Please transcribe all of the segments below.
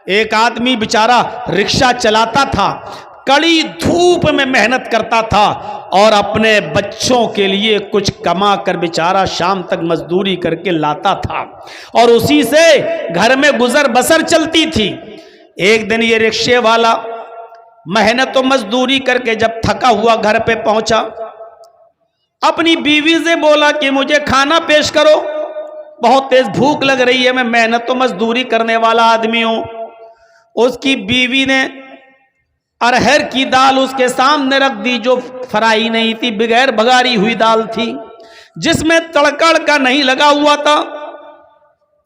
ایک آدمی بیچارہ رکشہ چلاتا تھا، کڑی دھوپ میں محنت کرتا تھا اور اپنے بچوں کے لیے کچھ کما کر بیچارہ شام تک مزدوری کر کے لاتا تھا اور اسی سے گھر میں گزر بسر چلتی تھی۔ ایک دن یہ رکشے والا محنت و مزدوری کر کے جب تھکا ہوا گھر پہ پہنچا، اپنی بیوی سے بولا کہ مجھے کھانا پیش کرو، بہت تیز بھوک لگ رہی ہے، میں محنت و مزدوری کرنے والا آدمی ہوں۔ اس کی بیوی نے ارہر کی دال اس کے سامنے رکھ دی، جو فرائی نہیں تھی، بغیر بگاری ہوئی دال تھی، جس میں تڑکڑ کا نہیں لگا ہوا تھا،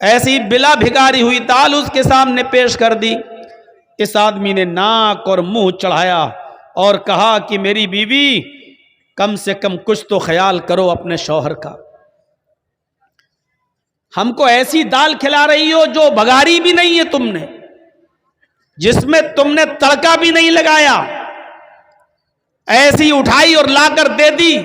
ایسی بلا بھگاری ہوئی دال اس کے سامنے پیش کر دی۔ اس آدمی نے ناک اور منہ چڑھایا اور کہا کہ میری بیوی کم سے کم کچھ تو خیال کرو اپنے شوہر کا، ہم کو ایسی دال کھلا رہی ہو جو بگاری بھی نہیں ہے تم نے، جس میں تم نے تڑکا بھی نہیں لگایا، ایسی اٹھائی اور لا کر دے دی۔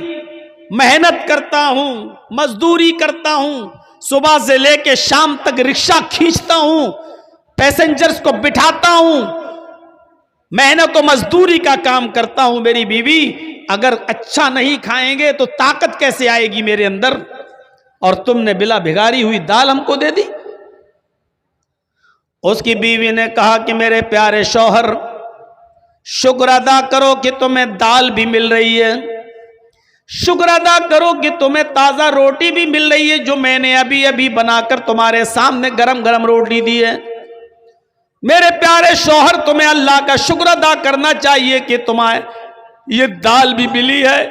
محنت کرتا ہوں، مزدوری کرتا ہوں، صبح سے لے کے شام تک رکشہ کھینچتا ہوں، پیسنجرز کو بٹھاتا ہوں، محنت و مزدوری کا کام کرتا ہوں، میری بیوی اگر اچھا نہیں کھائیں گے تو طاقت کیسے آئے گی میرے اندر، اور تم نے بلا بھگاری ہوئی دال ہم کو دے دی۔ اس کی بیوی نے کہا کہ میرے پیارے شوہر، شکر ادا کرو کہ تمہیں دال بھی مل رہی ہے، شکر ادا کرو کہ تمہیں تازہ روٹی بھی مل رہی ہے، جو میں نے ابھی ابھی بنا کر تمہارے سامنے گرم گرم روٹی دی ہے۔ میرے پیارے شوہر، تمہیں اللہ کا شکر ادا کرنا چاہیے کہ تمہیں یہ دال بھی ملی ہے،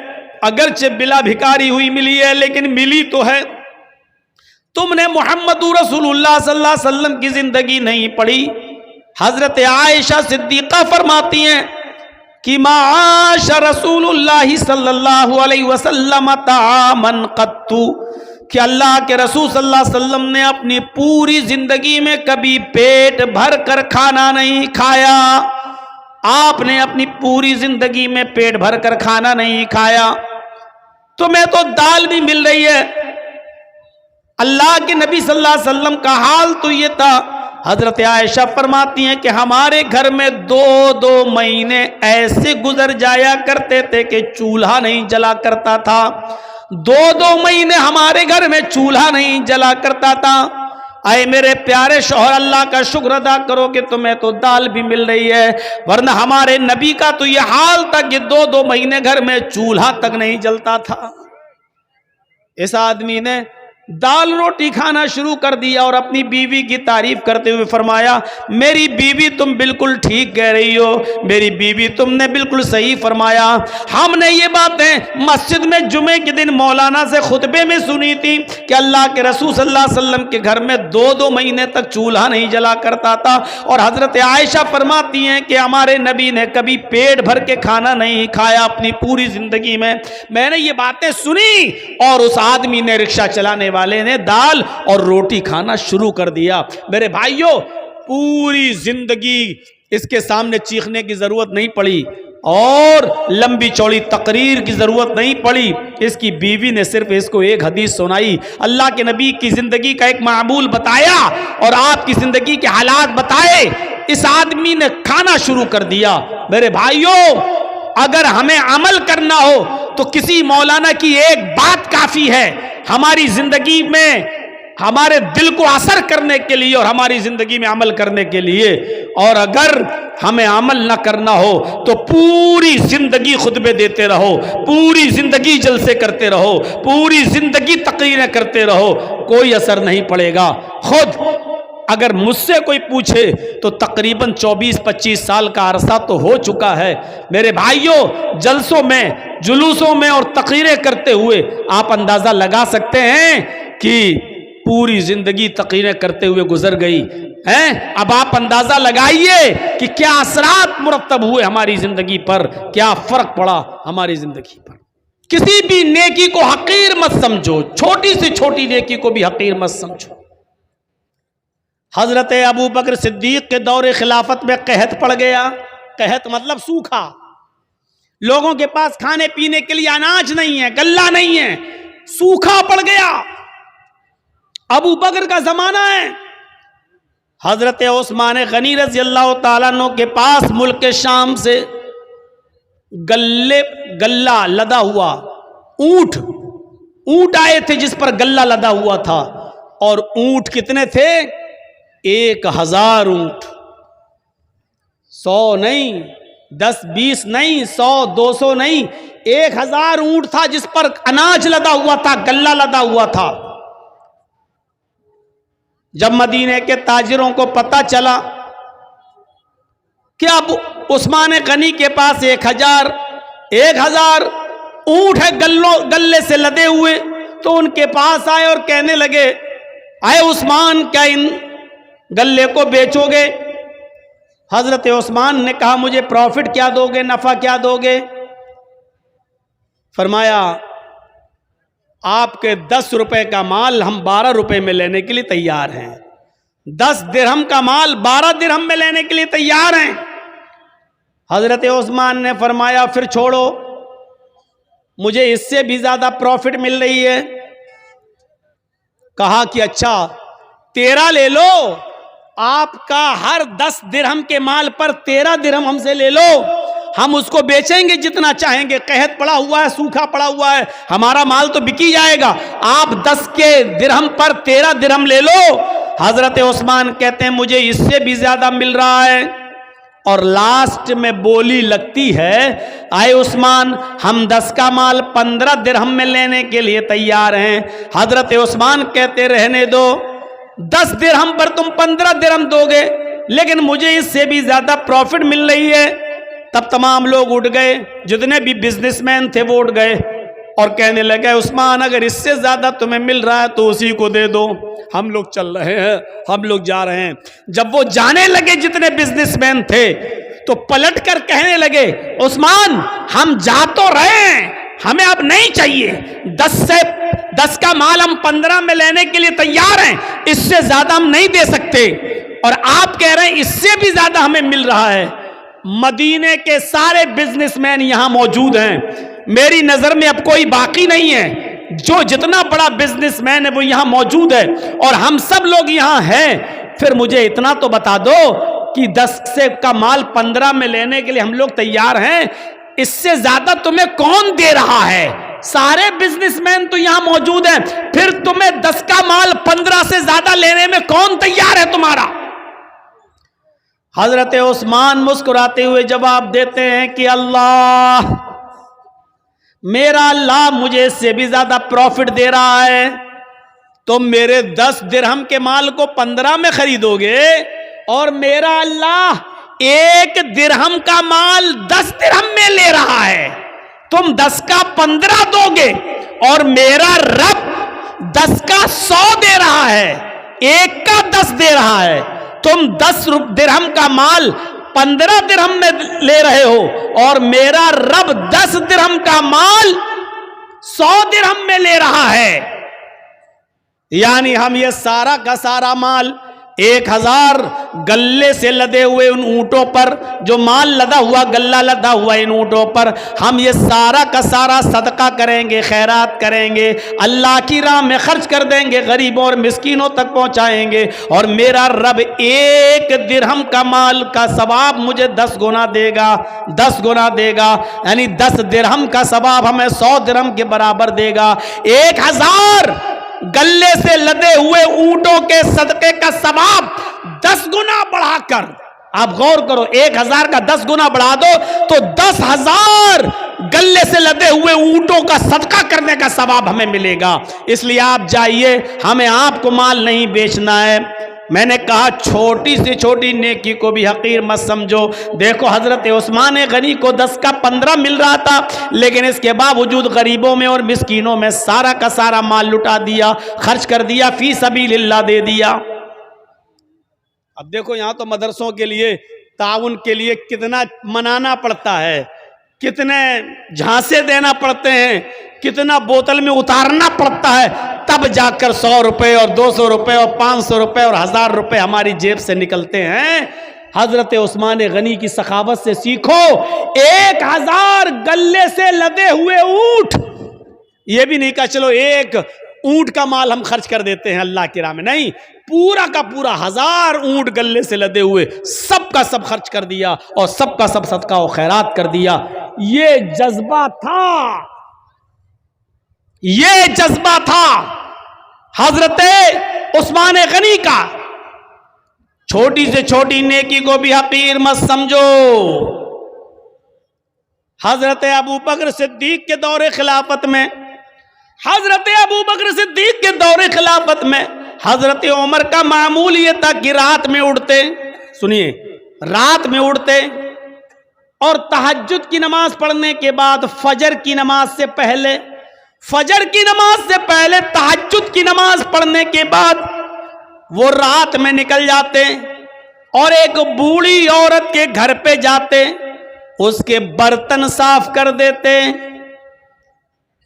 اگرچہ بلا بھکاری ہوئی ملی ہے لیکن ملی تو ہے۔ تم نے محمد رسول اللہ صلی اللہ علیہ وسلم کی زندگی نہیں پڑھی۔ حضرت عائشہ صدیقہ فرماتی ہیں کہ ما عاش رسول اللہ صلی اللہ علیہ وسلم طعاما قط، کہ اللہ کے رسول صلی اللہ علیہ وسلم نے اپنی پوری زندگی میں کبھی پیٹ بھر کر کھانا نہیں کھایا۔ آپ نے اپنی پوری زندگی میں پیٹ بھر کر کھانا نہیں کھایا، تمہیں تو دال بھی مل رہی ہے۔ اللہ کے نبی صلی اللہ علیہ وسلم کا حال تو یہ تھا، حضرت عائشہ فرماتی ہیں کہ ہمارے گھر میں دو مہینے ایسے گزر جایا کرتے تھے کہ چولہا نہیں جلا کرتا تھا، دو مہینے ہمارے گھر میں چولہا نہیں جلا کرتا تھا۔ اے میرے پیارے شوہر، اللہ کا شکر ادا کرو کہ تمہیں تو دال بھی مل رہی ہے، ورنہ ہمارے نبی کا تو یہ حال تھا کہ دو مہینے گھر میں چولہا تک نہیں جلتا تھا۔ اس آدمی نے دال روٹی کھانا شروع کر دیا اور اپنی بیوی کی تعریف کرتے ہوئے فرمایا، میری بیوی تم بالکل ٹھیک کہہ رہی ہو، میری بیوی تم نے بالکل صحیح فرمایا۔ ہم نے یہ باتیں مسجد میں جمعے کے دن مولانا سے خطبے میں سنی تھی کہ اللہ کے رسول صلی اللہ علیہ وسلم کے گھر میں دو مہینے تک چولہا نہیں جلا کرتا تھا، اور حضرت عائشہ فرماتی ہیں کہ ہمارے نبی نے کبھی پیٹ بھر کے کھانا نہیں کھایا اپنی پوری زندگی میں۔ میں نے یہ باتیں سنی اور اس آدمی نے، رکشہ چلانے والے نے، دال اور روٹی کھانا شروع کر دیا۔ میرے بھائیوں، پوری زندگی اس کے سامنے چیخنے کی ضرورت نہیں پڑی اور لمبی چوڑی تقریر کی ضرورت نہیں پڑی، اس کی بیوی نے صرف اس کو ایک حدیث سنائی، اللہ کے نبی کی زندگی کا ایک معمول بتایا اور آپ کی زندگی کے حالات بتائے، اس آدمی نے کھانا شروع کر دیا۔ میرے بھائیوں، اگر ہمیں عمل کرنا ہو تو کسی مولانا کی ایک بات کافی ہے ہماری زندگی میں، ہمارے دل کو اثر کرنے کے لیے اور ہماری زندگی میں عمل کرنے کے لیے۔ اور اگر ہمیں عمل نہ کرنا ہو تو پوری زندگی خطبے دیتے رہو، پوری زندگی جلسے کرتے رہو، پوری زندگی تقریریں کرتے رہو، کوئی اثر نہیں پڑے گا۔ خود اگر مجھ سے کوئی پوچھے تو تقریباً 24-25 سال کا عرصہ تو ہو چکا ہے۔ میرے بھائیوں، جلسوں میں، جلوسوں میں اور تقریریں کرتے ہوئے آپ اندازہ لگا سکتے ہیں کہ پوری زندگی تقریریں کرتے ہوئے گزر گئی ہیں۔ اب آپ اندازہ لگائیے کہ کیا اثرات مرتب ہوئے ہماری زندگی پر، کیا فرق پڑا ہماری زندگی پر۔ کسی بھی نیکی کو حقیر مت سمجھو، چھوٹی سے چھوٹی نیکی کو بھی حقیر مت سمجھو۔ حضرت ابو بکر صدیق کے دور خلافت میں قحط پڑ گیا۔ قحط مطلب سوکھا، لوگوں کے پاس کھانے پینے کے لیے اناج نہیں ہے، غلہ نہیں ہے، سوکھا پڑ گیا۔ ابو بکر کا زمانہ ہے، حضرت عثمان غنی رضی اللہ تعالیٰ عنہ کے پاس ملک شام سے گلہ لدا ہوا اونٹ آئے تھے جس پر گلہ لدا ہوا تھا، اور اونٹ کتنے تھے؟ 1000 اونٹ، 100 نہیں، 10 20 نہیں، 100 200 نہیں، 1000 اونٹ تھا جس پر اناج لدا ہوا تھا، گلہ لدا ہوا تھا۔ جب مدینے کے تاجروں کو پتہ چلا کہ اب عثمان غنی کے پاس 1000 اونٹ ہے گلے سے لدے ہوئے، تو ان کے پاس آئے اور کہنے لگے، اے عثمان کیا ان گلے کو بیچو گے؟ حضرت عثمان نے کہا مجھے پروفٹ کیا دو گے، نفع کیا دو گے؟ فرمایا آپ کے 10 روپے کا مال ہم 12 روپے میں لینے کے لیے تیار ہیں، 10 درہم کا مال 12 درہم میں لینے کے لیے تیار ہیں۔ حضرت عثمان نے فرمایا پھر چھوڑو، مجھے اس سے بھی زیادہ پروفٹ مل رہی ہے۔ کہا کہ اچھا 13 لے لو، آپ کا ہر 10 درہم کے مال پر 13 درہم ہم سے لے لو، ہم اس کو بیچیں گے جتنا چاہیں گے، قحط پڑا ہوا ہے، سوکھا پڑا ہوا ہے، ہمارا مال تو بکی جائے گا، آپ 10 کے درہم پر 13 درہم لے لو۔ حضرت عثمان کہتے ہیں مجھے اس سے بھی زیادہ مل رہا ہے، اور لاسٹ میں بولی لگتی ہے، آئے عثمان ہم 10 کا مال 15 درہم میں لینے کے لیے تیار ہیں۔ حضرت عثمان کہتے رہنے دو، 10 درہم پر تم 15 درہم دو گے، لیکن مجھے اس سے بھی زیادہ پروفٹ مل رہی ہے۔ تب تمام لوگ اٹھ گئے، جتنے بھی بزنس مین تھے وہ اٹھ گئے اور کہنے لگے عثمان اگر اس سے زیادہ تمہیں مل رہا ہے تو اسی کو دے دو، ہم لوگ چل رہے ہیں، ہم لوگ جا رہے ہیں۔ جب وہ جانے لگے جتنے بزنس مین تھے تو پلٹ کر کہنے لگے عثمان ہم جا تو رہے ہیں، ہمیں اب نہیں چاہیے، 10 کا مال ہم 15 میں لینے کے لیے تیار ہیں، اس سے زیادہ ہم نہیں دے سکتے، اور آپ کہہ رہے ہیں اس سے بھی زیادہ ہمیں مل رہا ہے۔ مدینے کے سارے بزنس مین یہاں موجود ہیں، میری نظر میں اب کوئی باقی نہیں ہے، جو جتنا بڑا بزنس مین ہے وہ یہاں موجود ہے، اور ہم سب لوگ یہاں ہیں۔ پھر مجھے اتنا تو بتا دو کہ 10 کا مال 15 میں لینے کے لیے ہم لوگ تیار ہیں، اس سے زیادہ تمہیں کون دے رہا ہے؟ سارے بزنس مین تو یہاں موجود ہیں، پھر تمہیں 10 کا مال 15 سے زیادہ لینے میں کون تیار ہے تمہارا؟ حضرت عثمان مسکراتے ہوئے جواب دیتے ہیں کہ اللہ، میرا اللہ مجھے اس سے بھی زیادہ پروفٹ دے رہا ہے، تم میرے 10 درہم کے مال کو 15 میں خریدو گے، اور میرا اللہ 1 درہم کا مال 10 درہم میں لے رہا ہے، تم 10 کا 15 دو گے، اور میرا رب 10 کا 100 دے رہا ہے، 1 کا 10 دے رہا ہے، تم 10 درہم کا مال 15 درہم میں لے رہے ہو، اور میرا رب 10 درہم کا مال 100 درہم میں لے رہا ہے۔ یعنی ہم یہ سارا کا سارا مال 1000 گلے سے لدے ہوئے ان اونٹوں پر، جو مال لدا ہوا گلہ لدا ہوا ان اونٹوں پر، ہم یہ سارا کا سارا صدقہ کریں گے، خیرات کریں گے، اللہ کی راہ میں خرچ کر دیں گے، غریبوں اور مسکینوں تک پہنچائیں گے، اور میرا رب 1 درہم کا مال کا ثواب مجھے 10 گنا دے گا، 10 گنا دے گا، یعنی 10 درہم کا ثواب ہمیں 100 درہم کے برابر دے گا۔ 1000 گلے سے لدے ہوئے اونٹوں کے صدقے کا ثواب 10 گنا بڑھا کر، آپ غور کرو، 1000 کا 10 گنا بڑھا دو تو 10,000 گلے سے لدے ہوئے اونٹوں کا صدقہ کرنے کا ثواب ہمیں ملے گا۔ اس لیے آپ جائیے، ہمیں آپ کو مال نہیں بیچنا ہے۔ میں نے کہا چھوٹی سے چھوٹی نیکی کو بھی حقیر مت سمجھو۔ دیکھو حضرت عثمان غنی کو 10 کا 15 مل رہا تھا، لیکن اس کے باوجود غریبوں میں اور مسکینوں میں سارا کا سارا مال لٹا دیا، خرچ کر دیا، فی سبیل اللہ دے دیا۔ اب دیکھو یہاں تو مدرسوں کے لیے تعاون کے لیے کتنا منانا پڑتا ہے، کتنے جھانسے دینا پڑتے ہیں، کتنا بوتل میں اتارنا پڑتا ہے، تب جا کر 100 روپے اور 200 روپے اور 500 روپے اور 1000 روپے ہماری جیب سے نکلتے ہیں۔ حضرت عثمان غنی کی سخاوت سے سیکھو۔ 1000 گلے سے لدے ہوئے اونٹ، یہ بھی نہیں کہا چلو ایک اونٹ کا مال ہم خرچ کر دیتے ہیں اللہ کی راہ میں، نہیں، پورا کا پورا 1000 اونٹ گلے سے لدے ہوئے سب کا سب خرچ کر دیا اور سب کا سب صدقہ و خیرات کر دیا۔ یہ جذبہ تھا، یہ جذبہ تھا حضرت عثمان غنی کا۔ چھوٹی سے چھوٹی نیکی کو بھی حقیر مت سمجھو۔ حضرت ابو بکر صدیق کے دور خلافت میں، حضرت ابو بکر صدیق کے دور خلافت میں حضرت عمر کا معمول یہ تھا کہ رات میں اڑتے، سنیے، رات میں اڑتے اور تہجد کی نماز پڑھنے کے بعد فجر کی نماز سے پہلے، فجر کی نماز سے پہلے تہجد کی نماز پڑھنے کے بعد وہ رات میں نکل جاتے اور ایک بوڑھی عورت کے گھر پہ جاتے، اس کے برتن صاف کر دیتے،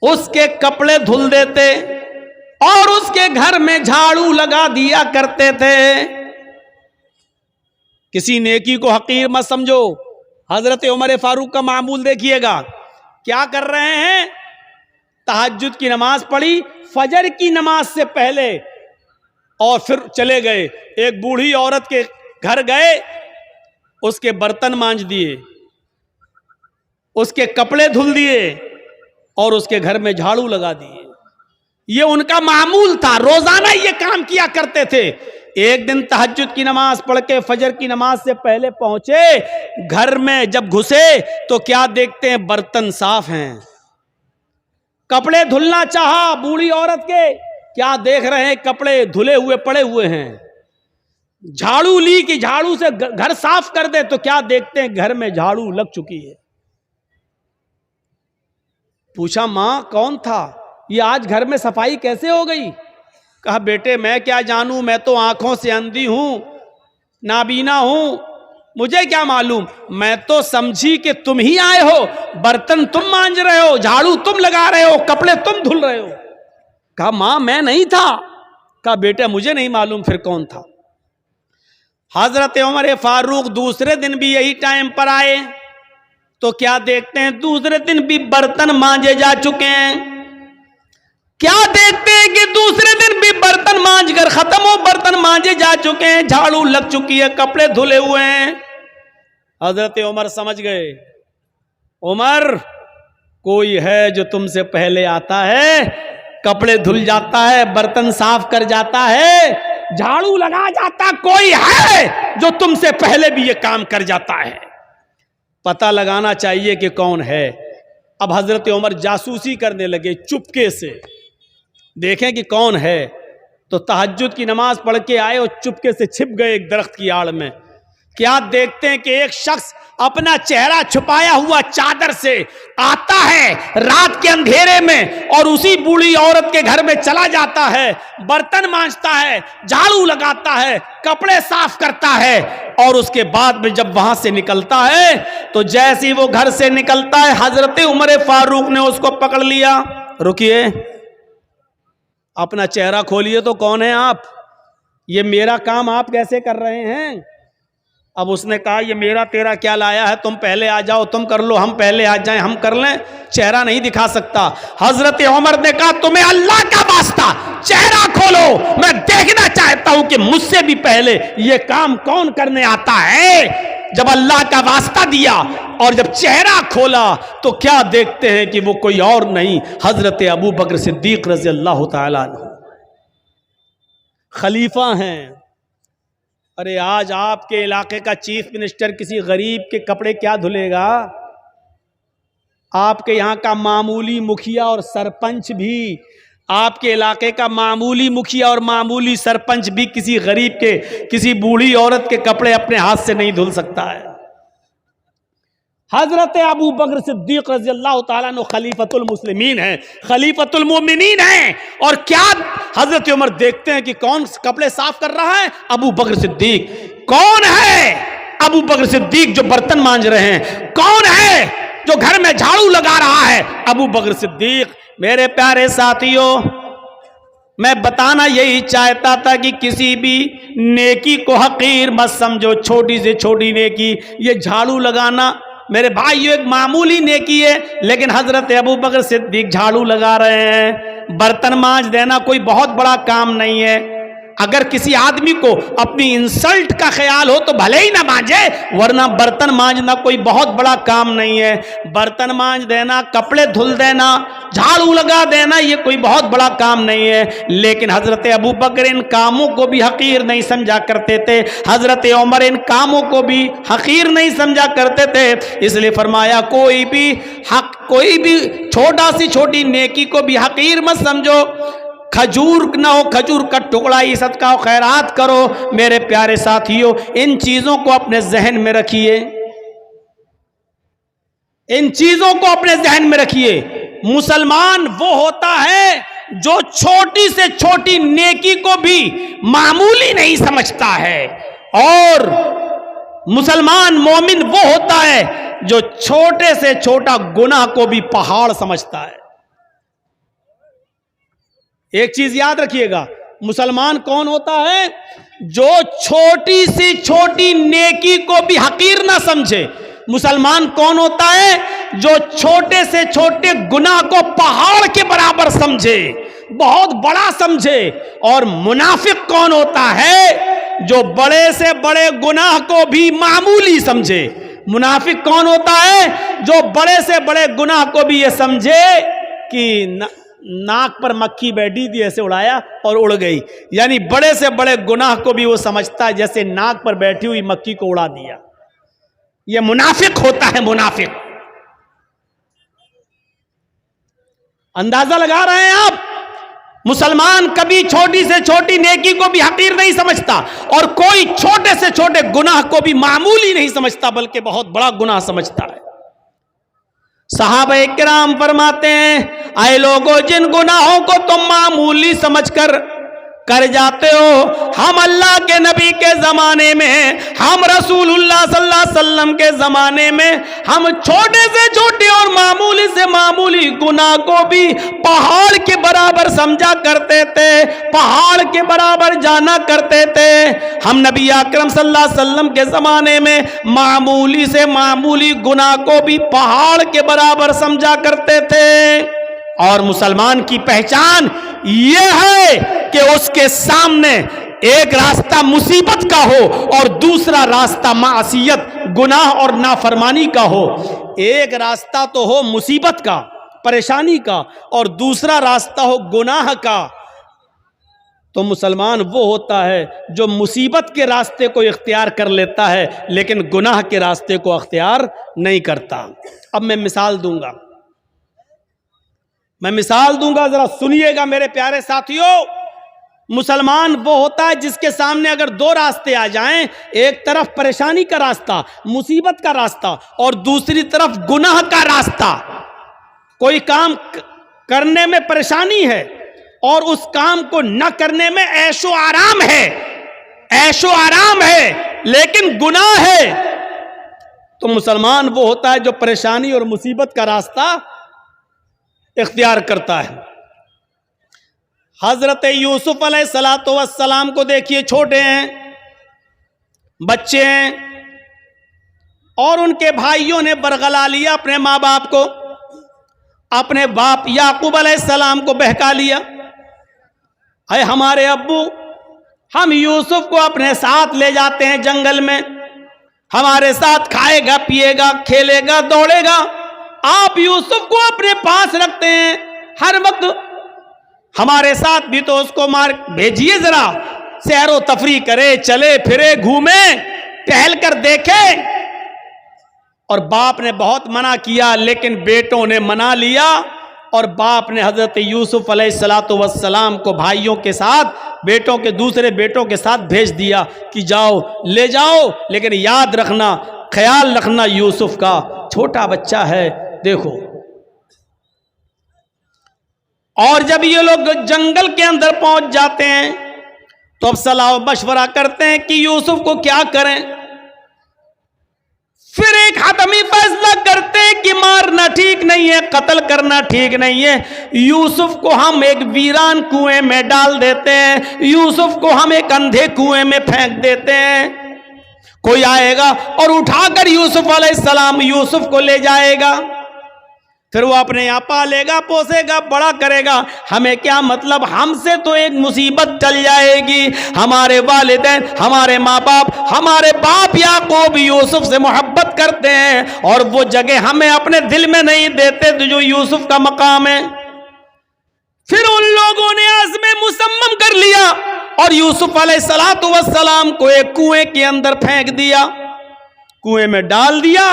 اس کے کپڑے دھل دیتے اور اس کے گھر میں جھاڑو لگا دیا کرتے تھے۔ کسی نیکی کو حقیر مت سمجھو۔ حضرت عمر فاروق کا معمول دیکھیے گا، کیا کر رہے ہیں؟ تہجد کی نماز پڑھی فجر کی نماز سے پہلے اور پھر چلے گئے، ایک بوڑھی عورت کے گھر گئے، اس کے برتن مانج دیے، اس کے کپڑے دھل دیے اور اس کے گھر میں جھاڑو لگا دیے۔ یہ ان کا معمول تھا، روزانہ یہ کام کیا کرتے تھے۔ ایک دن تہجد کی نماز پڑھ کے فجر کی نماز سے پہلے پہنچے، گھر میں جب گھسے تو کیا دیکھتے ہیں؟ برتن صاف ہیں، کپڑے دھلنا چاہا بوڑھی عورت کے، کیا دیکھ رہے ہیں؟ کپڑے دھلے ہوئے پڑے ہوئے ہیں۔ جھاڑو لی کہ جھاڑو سے گھر صاف کر دے تو کیا دیکھتے ہیں؟ گھر میں جھاڑو لگ چکی ہے۔ پوچھا ماں کون تھا؟ یہ آج گھر میں صفائی کیسے ہو گئی؟ کہا بیٹے میں کیا جانوں، میں تو آنکھوں سے اندھی ہوں، نابینا ہوں، مجھے کیا معلوم، میں تو سمجھی کہ تم ہی آئے ہو، برتن تم مانج رہے ہو، جھاڑو تم لگا رہے ہو، کپڑے تم دھل رہے ہو۔ کہا ماں میں نہیں تھا۔ کہا بیٹا مجھے نہیں معلوم پھر کون تھا۔ حضرت عمر فاروق دوسرے دن بھی یہی ٹائم پر آئے تو کیا دیکھتے ہیں؟ دوسرے دن بھی برتن مانجے جا چکے ہیں۔ کیا دیکھتے ہیں کہ دوسرے دن بھی برتن مانج کر ختم ہو، برتن مانجے جا چکے ہیں، جھاڑو لگ چکی ہے، کپڑے دھلے ہوئے ہیں۔ حضرت عمر سمجھ گئے، عمر کوئی ہے جو تم سے پہلے آتا ہے، کپڑے دھل جاتا ہے، برتن صاف کر جاتا ہے، جھاڑو لگا جاتا، کوئی ہے جو تم سے پہلے بھی یہ کام کر جاتا ہے۔ پتہ لگانا چاہیے کہ کون ہے۔ اب حضرت عمر جاسوسی کرنے لگے چپکے سے، دیکھیں کہ کون ہے۔ تو تہجد کی نماز پڑھ کے آئے اور چپکے سے چھپ گئے ایک درخت کی آڑ میں۔ کیا دیکھتے ہیں کہ ایک شخص اپنا چہرہ چھپایا ہوا چادر سے آتا ہے رات کے اندھیرے میں اور اسی بوڑھی عورت کے گھر میں چلا جاتا ہے، برتن مانجتا ہے، جھاڑو لگاتا ہے، کپڑے صاف کرتا ہے، اور اس کے بعد میں جب وہاں سے نکلتا ہے تو جیسے ہی وہ گھر سے نکلتا ہے حضرت عمر فاروق نے اس کو پکڑ لیا، رکیے اپنا چہرہ کھولیے تو کون ہیں آپ؟ یہ میرا کام آپ کیسے کر رہے ہیں؟ اب اس نے کہا یہ میرا تیرا کیا لایا ہے، تم پہلے آ جاؤ، تم کر لو، ہم پہلے آ جائیں، ہم کر لیں، چہرہ نہیں دکھا سکتا۔ حضرت عمر نے کہا تمہیں اللہ کا واسطہ چہرہ کھولو، میں دیکھنا چاہتا ہوں کہ مجھ سے بھی پہلے یہ کام کون کرنے آتا ہے۔ جب اللہ کا واسطہ دیا اور جب چہرہ کھولا تو کیا دیکھتے ہیں کہ وہ کوئی اور نہیں، حضرت ابو بکر صدیق رضی اللہ تعالیٰ عنہ خلیفہ ہیں۔ ارے آج آپ کے علاقے کا چیف منسٹر کسی غریب کے کپڑے کیا دھلے گا؟ آپ کے یہاں کا معمولی مکھیا اور سرپنچ بھی، آپ کے علاقے کا معمولی مکھیا اور معمولی سرپنچ بھی کسی غریب کے، کسی بوڑھی عورت کے کپڑے اپنے ہاتھ سے نہیں دھل سکتا ہے۔ حضرت ابو بکر صدیق رضی اللہ تعالیٰ عنہ خلیفۃ المسلمین ہیں، خلیفۃ المومنین ہیں، اور کیا حضرت عمر دیکھتے ہیں کہ کون کپڑے صاف کر رہا ہے؟ ابو بکر صدیق۔ کون ہے ابو بکر صدیق جو برتن مانج رہے ہیں؟ کون ہے جو گھر میں جھاڑو لگا رہا ہے؟ ابو بکر صدیق۔ میرے پیارے ساتھیوں، میں بتانا یہی چاہتا تھا کہ کسی بھی نیکی کو حقیر مت سمجھو، چھوٹی سے چھوٹی نیکی، یہ جھاڑو لگانا میرے بھائیو ایک معمولی نیکی ہے، لیکن حضرت ابو بکر صدیق جھاڑو لگا رہے ہیں، برتن مانج دینا کوئی بہت بڑا کام نہیں ہے. اگر کسی آدمی کو اپنی انسلٹ کا خیال ہو تو بھلے ہی نہ مانجے، ورنہ برتن مانجنا کوئی بہت بڑا کام نہیں ہے. برتن مانج دینا، کپڑے دھل دینا، جھاڑو لگا دینا، یہ کوئی بہت بڑا کام نہیں ہے. لیکن حضرت ابو بکر ان کاموں کو بھی حقیر نہیں سمجھا کرتے تھے. حضرت عمر ان کاموں کو بھی حقیر نہیں سمجھا کرتے تھے. اس لیے فرمایا کوئی بھی چھوٹا سی چھوٹی نیکی کو بھی حقیر مت سمجھو. کھجور نہ ہو، کھجور کا ٹکڑا ہی صدقہ و خیرات کرو. میرے پیارے ساتھیوں، ان چیزوں کو اپنے ذہن میں رکھیے، ان چیزوں کو اپنے ذہن میں رکھیے. مسلمان وہ ہوتا ہے جو چھوٹی سے چھوٹی نیکی کو بھی معمولی نہیں سمجھتا ہے، اور مسلمان مومن وہ ہوتا ہے جو چھوٹے سے چھوٹا گناہ کو بھی پہاڑ سمجھتا ہے. ایک چیز یاد رکھیے گا، مسلمان کون ہوتا ہے؟ جو چھوٹی سی چھوٹی نیکی کو بھی حقیر نہ سمجھے. مسلمان کون ہوتا ہے؟ جو چھوٹے سے چھوٹے گناہ کو پہاڑ کے برابر سمجھے، بہت بڑا سمجھے. اور منافق کون ہوتا ہے؟ جو بڑے سے بڑے گناہ کو بھی معمولی سمجھے. منافق کون ہوتا ہے؟ جو بڑے سے بڑے گناہ کو بھی یہ سمجھے کہ ناک پر مکھی بیٹھی تھی، ایسے اڑایا اور اڑ گئی. یعنی بڑے سے بڑے گناہ کو بھی وہ سمجھتا ہے جیسے ناک پر بیٹھی ہوئی مکھی کو اڑا دیا. یہ منافق ہوتا ہے، منافق. اندازہ لگا رہے ہیں آپ؟ مسلمان کبھی چھوٹی سے چھوٹی نیکی کو بھی حقیر نہیں سمجھتا، اور کوئی چھوٹے سے چھوٹے گناہ کو بھی معمولی نہیں سمجھتا بلکہ بہت بڑا گناہ سمجھتا ہے. صحابہ کرام فرماتے ہیں، اے لوگوں جن گناہوں کو تم معمولی سمجھ کر جاتے ہو، ہم اللہ کے نبی کے زمانے میں، ہم رسول اللہ صلی اللہ علیہ وسلم کے زمانے میں، ہم چھوٹے سے چھوٹے اور معمولی سے معمولی گناہ کو بھی پہاڑ کے برابر سمجھا کرتے تھے، پہاڑ کے برابر جانا کرتے تھے. ہم نبی اکرم صلی اللہ علیہ وسلم کے زمانے میں معمولی سے معمولی گناہ کو بھی پہاڑ کے برابر سمجھا کرتے تھے. اور مسلمان کی پہچان یہ ہے کہ اس کے سامنے ایک راستہ مصیبت کا ہو اور دوسرا راستہ معصیت، گناہ اور نافرمانی کا ہو. ایک راستہ تو ہو مصیبت کا، پریشانی کا، اور دوسرا راستہ ہو گناہ کا. تو مسلمان وہ ہوتا ہے جو مصیبت کے راستے کو اختیار کر لیتا ہے لیکن گناہ کے راستے کو اختیار نہیں کرتا. اب میں مثال دوں گا، ذرا سنیے گا میرے پیارے ساتھیوں. مسلمان وہ ہوتا ہے جس کے سامنے اگر دو راستے آ جائیں، ایک طرف پریشانی کا راستہ، مصیبت کا راستہ، اور دوسری طرف گناہ کا راستہ. کوئی کام کرنے میں پریشانی ہے اور اس کام کو نہ کرنے میں عیش و آرام ہے لیکن گناہ ہے. تو مسلمان وہ ہوتا ہے جو پریشانی اور مصیبت کا راستہ اختیار کرتا ہے. حضرت یوسف علیہ السلام کو دیکھیے، چھوٹے ہیں، بچے ہیں، اور ان کے بھائیوں نے برگلا لیا اپنے ماں باپ کو. اپنے باپ یعقوب علیہ السلام کو بہکا لیا، اے ہمارے ابو، ہم یوسف کو اپنے ساتھ لے جاتے ہیں جنگل میں، ہمارے ساتھ کھائے گا، پیے گا، کھیلے گا، دوڑے گا. آپ یوسف کو اپنے پاس رکھتے ہیں ہر وقت، ہمارے ساتھ بھی تو اس کو بھیجیے، ذرا سیر و تفریح کرے، چلے پھرے، گھومے، ٹہل کر دیکھے. اور باپ نے بہت منع کیا لیکن بیٹوں نے منا لیا، اور باپ نے حضرت یوسف علیہ السلام کو بھائیوں کے ساتھ، بیٹوں کے دوسرے بیٹوں کے ساتھ بھیج دیا کہ جاؤ، لے جاؤ، لیکن یاد رکھنا، خیال رکھنا یوسف کا، چھوٹا بچہ ہے. دیکھو، اور جب یہ لوگ جنگل کے اندر پہنچ جاتے ہیں تو اب صلاح و مشورہ کرتے ہیں کہ یوسف کو کیا کریں. پھر ایک حتمی فیصلہ کرتے ہیں کہ مارنا ٹھیک نہیں ہے، قتل کرنا ٹھیک نہیں ہے. یوسف کو ہم ایک ویران کنویں میں ڈال دیتے ہیں، یوسف کو ہم ایک اندھے کنویں میں پھینک دیتے ہیں. کوئی آئے گا اور اٹھا کر یوسف علیہ السلام، یوسف کو لے جائے گا. پھر وہ اپنے یہاں پالے گا، پوسے گا، بڑا کرے گا. ہمیں کیا مطلب؟ ہم سے تو ایک مصیبت ٹل جائے گی. ہمارے والدین، ہمارے ماں باپ، ہمارے باپ یعقوب یوسف سے محبت کرتے ہیں اور وہ جگہ ہمیں اپنے دل میں نہیں دیتے جو یوسف کا مقام ہے. پھر ان لوگوں نے عزم مصمم کر لیا اور یوسف علیہ السلام کو ایک کنویں کے اندر پھینک دیا، کنویں میں ڈال دیا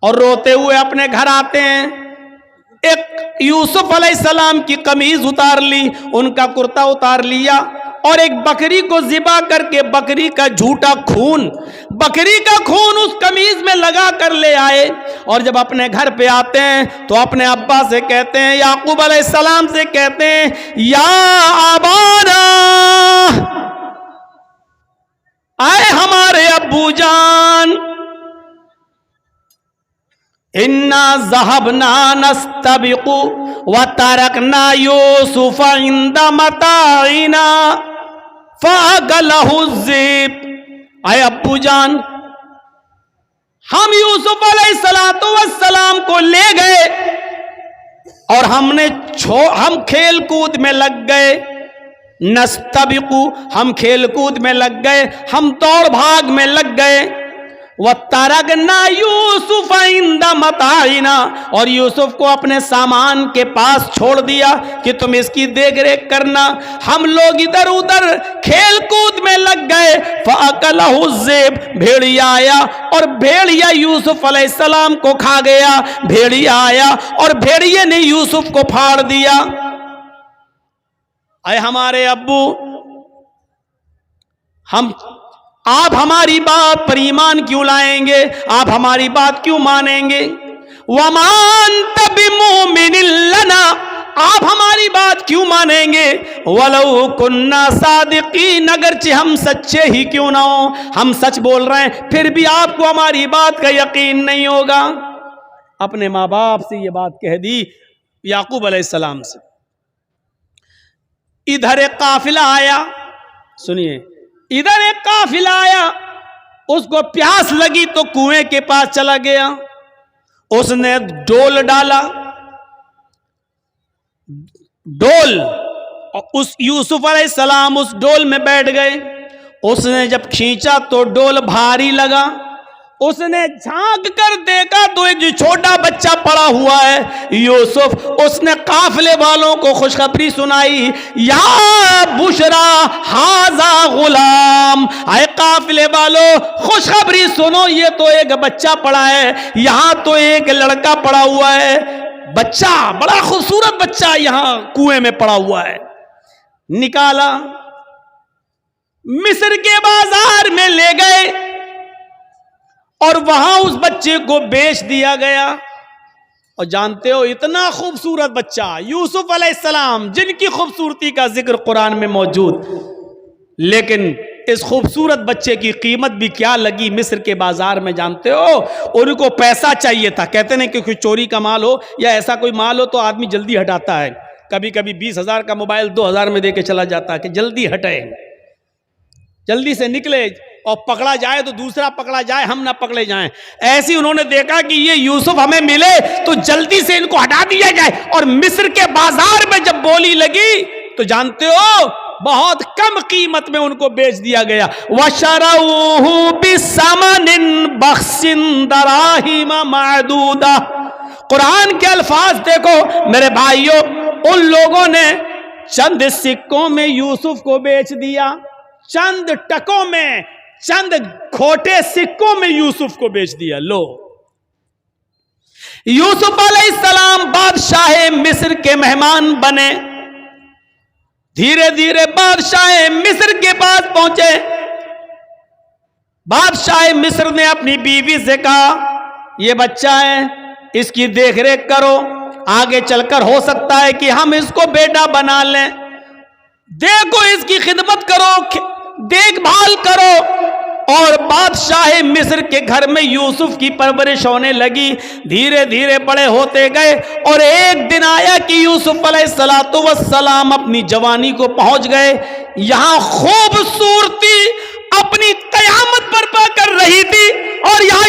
اور روتے ہوئے اپنے گھر آتے ہیں. ایک یوسف علیہ السلام کی قمیض اتار لی، ان کا کرتا اتار لیا اور ایک بکری کو ذبح کر کے بکری کا جھوٹا خون، بکری کا خون اس قمیض میں لگا کر لے آئے. اور جب اپنے گھر پہ آتے ہیں تو اپنے ابا سے کہتے ہیں، یعقوب علیہ السلام سے کہتے ہیں، یا ابانا، آئے ہمارے ابو جان، انا ذهبنا نستبق وتركنا يوسف عند متاعنا فاكله الذئب. اے ابو جان، ہم یوسف علیہ السلام کو لے گئے اور ہم کھیل کود میں لگ گئے. نستبق، ہم کھیل کود میں لگ گئے، ہم دوڑ بھاگ میں لگ گئے. وَتَرَكْنَا يُوسُفَ عِنْدَ مَتَاعِنَا، اور یوسف کو اپنے سامان کے پاس چھوڑ دیا کہ تم اس کی دیکھ ریکھ کرنا. ہم لوگ ادھر ادھر کھیل کود میں لگ گئے. فَأَكَلَهُ الذِّئْبُ، بھیڑیا آیا اور بھیڑیا یوسف علیہ السلام کو کھا گیا. بھیڑیا آیا اور بھیڑیے نے یوسف کو پھاڑ دیا. اے ہمارے ابو، آپ ہماری بات پر ایمان کیوں لائیں گے؟ آپ ہماری بات کیوں مانیں گے؟ وَمَا أَنْتَ بِمُؤْمِنٍ لَنَا، آپ ہماری بات کیوں مانیں گے؟ وَلَوْ كُنَّا صَادِقِينَ، اگرچہ ہم سچے ہی کیوں نہ ہوں، ہم سچ بول رہے ہیں پھر بھی آپ کو ہماری بات کا یقین نہیں ہوگا. اپنے ماں باپ سے یہ بات کہہ دی یعقوب علیہ السلام سے. ادھر ایک قافلہ آیا، سنیے، ادھر ایک قافلہ آیا، اس کو پیاس لگی تو کنویں کے پاس چلا گیا. اس نے ڈول ڈالا، ڈول، اور اس یوسف علیہ السلام اس ڈول میں بیٹھ گئے. اس نے جب کھینچا تو ڈول بھاری لگا. اس نے جھانک کر دیکھا تو ایک جو چھوٹا بچہ پڑا ہوا ہے یوسف. اس نے قافلے والوں کو خوشخبری سنائی، یا بشرا ھذا غلام، اے قافلے والوں خوشخبری سنو، یہ تو ایک بچہ پڑا ہے، یہاں تو ایک لڑکا پڑا ہوا ہے، بچہ، بڑا خوبصورت بچہ یہاں کنویں میں پڑا ہوا ہے. نکالا، مصر کے بازار میں لے گئے اور وہاں اس بچے کو بیچ دیا گیا. اور جانتے ہو اتنا خوبصورت بچہ یوسف علیہ السلام، جن کی خوبصورتی کا ذکر قرآن میں موجود، لیکن اس خوبصورت بچے کی قیمت بھی کیا لگی مصر کے بازار میں، جانتے ہو؟ ان کو پیسہ چاہیے تھا. کہتے ہیں کہ کوئی چوری کا مال ہو یا ایسا کوئی مال ہو تو آدمی جلدی ہٹاتا ہے. کبھی کبھی 20,000 کا موبائل 2,000 میں دے کے چلا جاتا ہے کہ جلدی ہٹے، جلدی سے نکلے اور پکڑا جائے تو دوسرا پکڑا جائے، ہم نہ پکڑے جائیں. ایسی انہوں نے دیکھا کہ یہ یوسف ہمیں ملے تو جلدی سے ان کو ہٹا دیا جائے. اور مصر کے بازار میں جب بولی لگی تو جانتے ہو بہت کم قیمت میں ان کو بیچ دیا گیا. وَشَرَوْهُ بِثَمَنٍ بَخْسٍ دَرَاهِمَ مَعْدُودَةٍ. قرآن کے الفاظ دیکھو میرے بھائیوں، ان لوگوں نے چند سکوں میں یوسف کو بیچ دیا، چند ٹکوں میں، چند کھوٹے سکوں میں یوسف کو بیچ دیا. لو، یوسف علیہ السلام بادشاہ مصر کے مہمان بنے. دھیرے دھیرے بادشاہ مصر کے پاس پہنچے. بادشاہ مصر نے اپنی بیوی سے کہا، یہ بچہ ہے، اس کی دیکھ ریکھ کرو، آگے چل کر ہو سکتا ہے کہ ہم اس کو بیٹا بنا لیں. دیکھو، اس کی خدمت کرو، دیکھ بھال کرو. اور بادشاہ مصر کے گھر میں یوسف کی پرورش ہونے لگی. دھیرے دھیرے بڑے ہوتے گئے اور ایک دن آیا کہ یوسف علیہ السلام اپنی جوانی کو پہنچ گئے. یہاں خوبصورتی اپنی قیامت برپا کر رہی تھی اور یہاں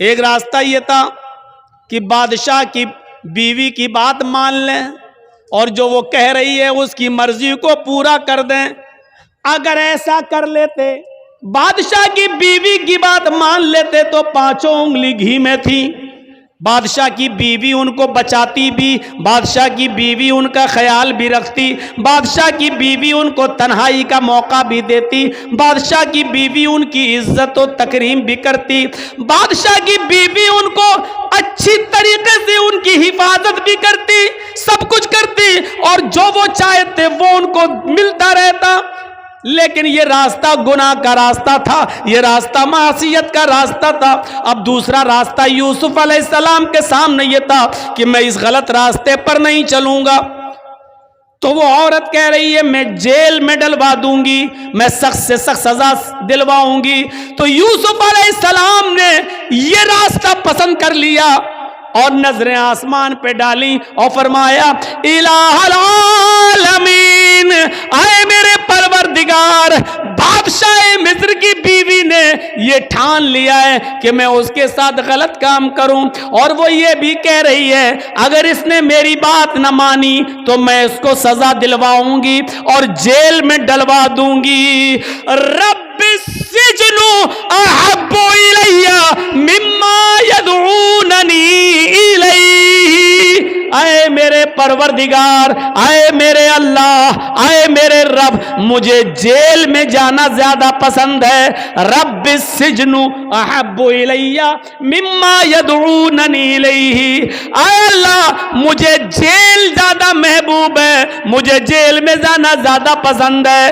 ایک راستہ یہ تھا کہ بادشاہ کی بیوی کی بات مان لیں اور جو وہ کہہ رہی ہے اس کی مرضی کو پورا کر دیں. اگر ایسا کر لیتے، بادشاہ کی بیوی کی بات مان لیتے تو 5 انگلی گھی میں تھی. بادشاہ کی بیوی ان کو بچاتی بھی، بادشاہ کی بیوی ان کا خیال بھی رکھتی، بادشاہ کی بیوی ان کو تنہائی کا موقع بھی دیتی، بادشاہ کی بیوی ان کی عزت و تکریم بھی کرتی، بادشاہ کی بیوی ان کو اچھی طریقے سے ان کی حفاظت بھی کرتی، سب کچھ کرتی، اور جو وہ چاہتے وہ ان کو ملتا رہتا. لیکن یہ راستہ گناہ کا راستہ تھا، یہ راستہ معصیت کا راستہ تھا. اب دوسرا راستہ یوسف علیہ السلام کے سامنے یہ تھا کہ میں اس غلط راستے پر نہیں چلوں گا. تو وہ عورت کہہ رہی ہے میں جیل میں ڈلوا دوں گی، میں سخت سے سخت سزا دلواؤں گی. تو یوسف علیہ السلام نے یہ راستہ پسند کر لیا اور نظریں آسمان پہ ڈالی اور فرمایا الہ العالمین، اے میرے پروردگار، بادشاہ مصر کی بیوی نے یہ ٹھان لیا ہے کہ میں اس کے ساتھ غلط کام کروں، اور وہ یہ بھی کہہ رہی ہے اگر اس نے میری بات نہ مانی تو میں اس کو سزا دلواؤں گی اور جیل میں ڈلوا دوں گی. رب السجن احب الی مما یدعوننی الیہ، اے میرے پروردگار، اے میرے اللہ، اے میرے رب، مجھے جیل میں جانا زیادہ پسند ہے. رب السجن احب الی مما یدعوننی الیہ، اے اللہ مجھے جیل زیادہ محبوب ہے، مجھے جیل میں جانا زیادہ پسند ہے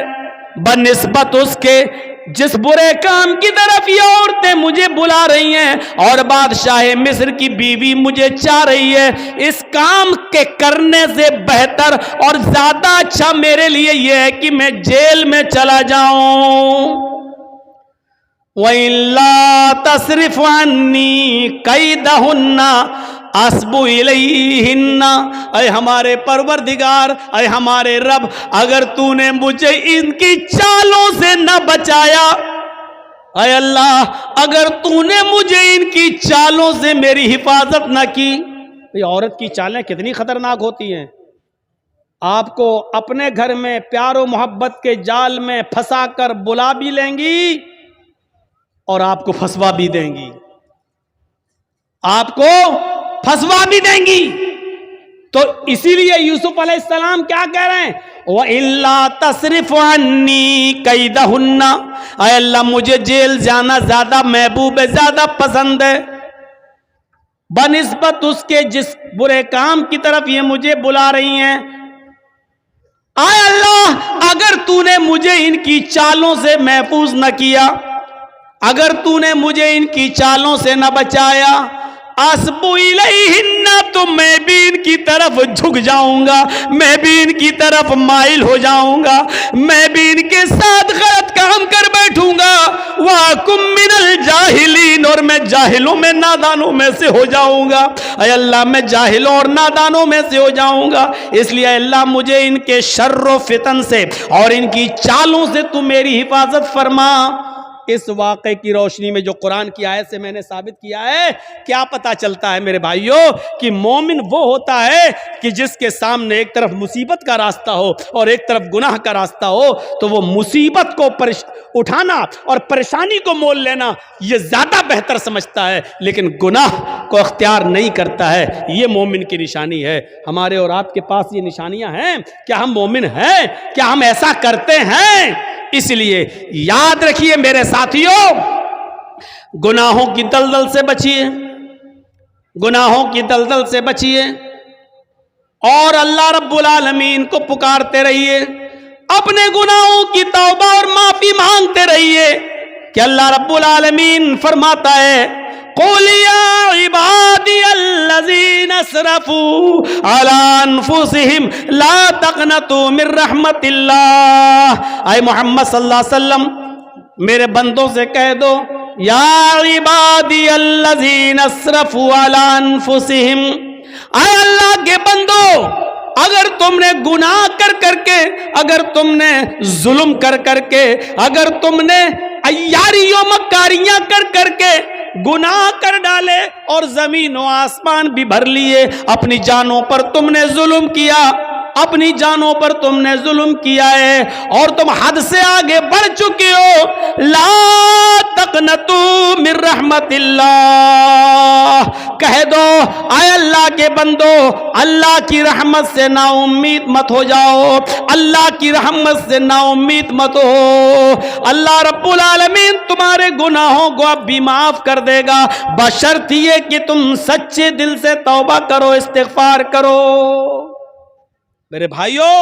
بنسبت اس کے جس برے کام کی طرف یہ عورتیں مجھے بلا رہی ہیں اور بادشاہ مصر کی بیوی مجھے چاہ رہی ہے. اس کام کے کرنے سے بہتر اور زیادہ اچھا میرے لیے یہ ہے کہ میں جیل میں چلا جاؤں. وَإِلَّا تَصْرِفْ عَنِّي كَيْدَهُنَّ اَصْبُ إِلَيْهِنَّ، اے ہمارے پروردگار، اے ہمارے رب، اگر تو نے مجھے ان کی چالوں سے نہ بچایا، اے اللہ اگر تو نے مجھے ان کی چالوں سے میری حفاظت نہ کی. یہ عورت کی چالیں کتنی خطرناک ہوتی ہیں. آپ کو اپنے گھر میں پیار و محبت کے جال میں پھنسا کر بلا بھی لیں گی اور آپ کو پھنسوا بھی دیں گی، آپ کو پھنسوا بھی دیں گی. تو اسی لیے یوسف علیہ السلام کیا کہہ رہے ہیں وَإِلَّا تَصْرِفْ عَنِّي كَيْدَهُنَّ، اے اللہ مجھے جیل جانا زیادہ محبوب ہے، زیادہ پسند ہے بنسبت اس کے جس برے کام کی طرف یہ مجھے بلا رہی ہیں. اے اللہ اگر تو نے مجھے ان کی چالوں سے محفوظ نہ کیا، اگر تو نے مجھے ان کی چالوں سے نہ بچایا، اَصْبُ إِلَيْهِنَّ، تو میں بھی ان کی طرف جھک جاؤں گا، میں بھی ان کی طرف مائل ہو جاؤں گا، میں بھی ان کے ساتھ غلط کام کر بیٹھوں گا. وَأَكُن مِّنَ الْجَاهِلِينَ، اور میں جاہلوں میں نادانوں میں سے ہو جاؤں گا. اے اللہ میں جاہلوں اور نادانوں میں سے ہو جاؤں گا. اس لیے اللہ مجھے ان کے شر و فتن سے اور ان کی چالوں سے تو میری حفاظت فرما. اس واقعے کی روشنی میں جو قرآن کی آیت سے میں نے ثابت کیا ہے، کیا پتا چلتا ہے میرے بھائیوں کہ مومن وہ ہوتا ہے کہ جس کے سامنے ایک طرف مصیبت کا راستہ ہو اور ایک طرف گناہ کا راستہ ہو تو وہ مصیبت کو اٹھانا اور پریشانی کو مول لینا یہ زیادہ بہتر سمجھتا ہے، لیکن گناہ کو اختیار نہیں کرتا ہے. یہ مومن کی نشانی ہے. ہمارے اور آپ کے پاس یہ نشانیاں ہیں. کیا ہم مومن ہیں؟ کیا ہم ایسا کرتے ہیں؟ اس لیے یاد رکھیے میرے ساتھیوں، گناہوں کی دلدل سے بچیے، گناہوں کی دلدل سے بچیے اور اللہ رب العالمین کو پکارتے رہیے، اپنے گناہوں کی توبہ اور معافی مانگتے رہیے کہ اللہ رب العالمین فرماتا ہے قُلْ يَا عِبَادِيَ الَّذِينَ اسْرَفُوا عَلَىٰ أَنفُسِهِمْ لَا تَقْنَطُوا مِن رَحْمَتِ اللَّهِ. اے محمد صلی اللہ علیہ وسلم میرے بندوں سے کہہ دو یا عبادی الذین اسرفوا علی انفسہم، اے اللہ کے بندو اگر تم نے گناہ کر کے، اگر تم نے ظلم کر کے، اگر تم نے عیاری و مکاریاں کر کے گناہ کر ڈالے اور زمین و آسمان بھی بھر لیے. اپنی جانوں پر تم نے ظلم کیا, اپنی جانوں پر تم نے ظلم کیا ہے اور تم حد سے آگے بڑھ چکے ہو. لا تقنطوا من رحمت اللہ, کہہ دو اے اللہ کے بندو, اللہ کی رحمت سے نا امید مت ہو جاؤ, اللہ کی رحمت سے نا امید مت ہو. اللہ رب العالمین تمہارے گناہوں کو اب بھی معاف کر دے گا, بشرط یہ کہ تم سچے دل سے توبہ کرو, استغفار کرو. میرے بھائیوں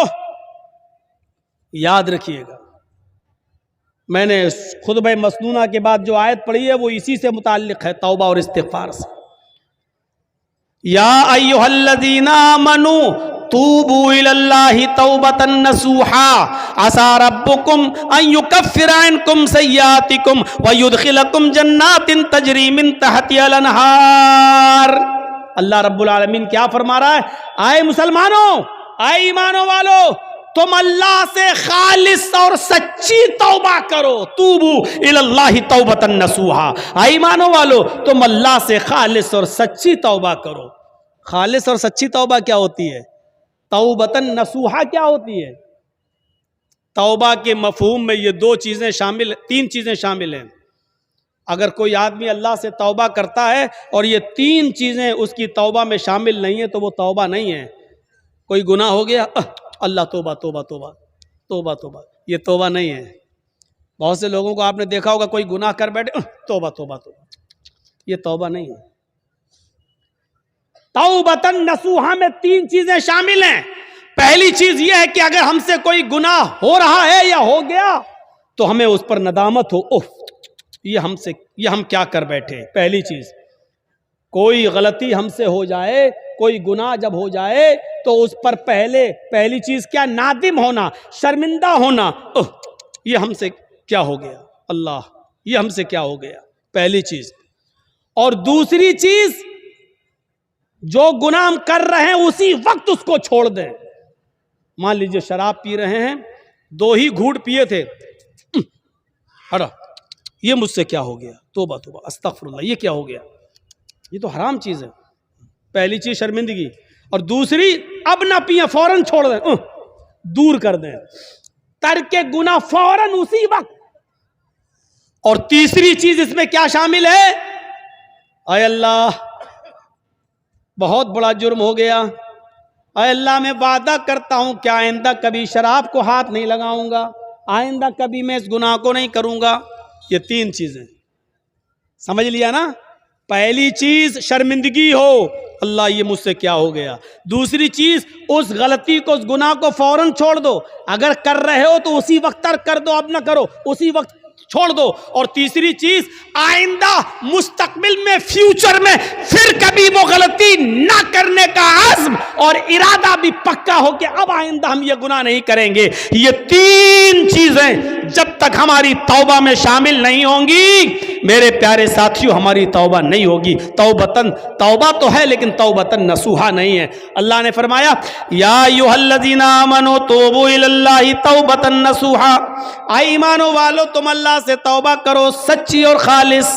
یاد رکھیے گا, میں نے خطبہ مسنونہ کے بعد جو آیت پڑھی ہے وہ اسی سے متعلق ہے, توبہ اور استغفار سے. یا ایھا الذین آمنوا توبوا الی اللہ توبۃ نصوحا عسى ربکم ان یکفر عنکم سیئاتکم ویدخلکم جنات تجری من تحتها الانہار. اللہ رب العالمین کیا فرما رہا ہے؟ اے مسلمانوں, اے ایمانوں والو, تم اللہ سے خالص اور سچی توبہ کرو. توبو الی اللہ توبۃ نصوحا, اے ایمانوں والو تم اللہ سے خالص اور سچی توبہ کرو. خالص اور سچی توبہ کیا ہوتی ہے؟ توبۃ نصوحا کیا ہوتی ہے؟ توبہ کے مفہوم میں یہ تین چیزیں شامل ہیں. اگر کوئی آدمی اللہ سے توبہ کرتا ہے اور یہ تین چیزیں اس کی توبہ میں شامل نہیں ہیں تو وہ توبہ نہیں ہے. کوئی گناہ ہو گیا, اللہ توبہ توبہ توبہ توبہ توبہ, یہ توبہ نہیں ہے. بہت سے لوگوں کو آپ نے دیکھا ہوگا کوئی گناہ کر بیٹھے, توبہ توبہ توبہ, یہ توبہ نہیں ہے. توبۃ نصوحا میں تین چیزیں شامل ہیں. پہلی چیز یہ ہے کہ اگر ہم سے کوئی گناہ ہو رہا ہے یا ہو گیا تو ہمیں اس پر ندامت ہو, یہ ہم کیا کر بیٹھے. پہلی چیز, کوئی غلطی ہم سے ہو جائے, کوئی گناہ جب ہو جائے تو اس پر پہلی چیز کیا؟ نادم ہونا, شرمندہ ہونا. یہ ہم سے کیا ہو گیا, اللہ یہ ہم سے کیا ہو گیا, پہلی چیز. اور دوسری چیز, جو گناہ ہم کر رہے ہیں اسی وقت اس کو چھوڑ دیں. مان لیجئے شراب پی رہے ہیں, 2 ہی گھونٹ پیے تھے, ہٹا یہ مجھ سے کیا ہو گیا, توبہ توبہ استغفر اللہ, یہ کیا ہو گیا, یہ تو حرام چیز ہے. پہلی چیز شرمندگی, اور دوسری اب نہ پیئیں, فوراً چھوڑ دیں, دور کر دیں, ترک گناہ فوراً اسی وقت. اور تیسری چیز اس میں کیا شامل ہے؟ اے اللہ بہت بڑا جرم ہو گیا, اے اللہ میں وعدہ کرتا ہوں کہ آئندہ کبھی شراب کو ہاتھ نہیں لگاؤں گا, آئندہ کبھی میں اس گناہ کو نہیں کروں گا. یہ تین چیزیں سمجھ لیا نا. پہلی چیز شرمندگی ہو, اللہ یہ مجھ سے کیا ہو گیا. دوسری چیز اس غلطی کو, اس گناہ کو فوراً چھوڑ دو, اگر کر رہے ہو تو اسی وقت ترک کر دو, اب نہ کرو, اسی وقت چھوڑ دو. اور تیسری چیز آئندہ مستقبل میں, فیوچر میں پھر کبھی وہ غلطی نہ کرنے کا عزم اور ارادہ بھی پکا ہو کہ اب آئندہ ہم یہ گناہ نہیں کریں گے. یہ تین چیزیں جب تک ہماری توبہ میں شامل نہیں ہوں گی میرے پیارے ساتھیوں, ہماری توبہ نہیں ہوگی. توبہ تو ہے لیکن توبۃ نصوحا نہیں ہے. اللہ نے فرمایا یا ایھا الذین آمنوا توبوا الی اللہ توبۃ نصوحا, اے ایمانوں والو تم اللہ سے توبہ کرو سچی اور خالص.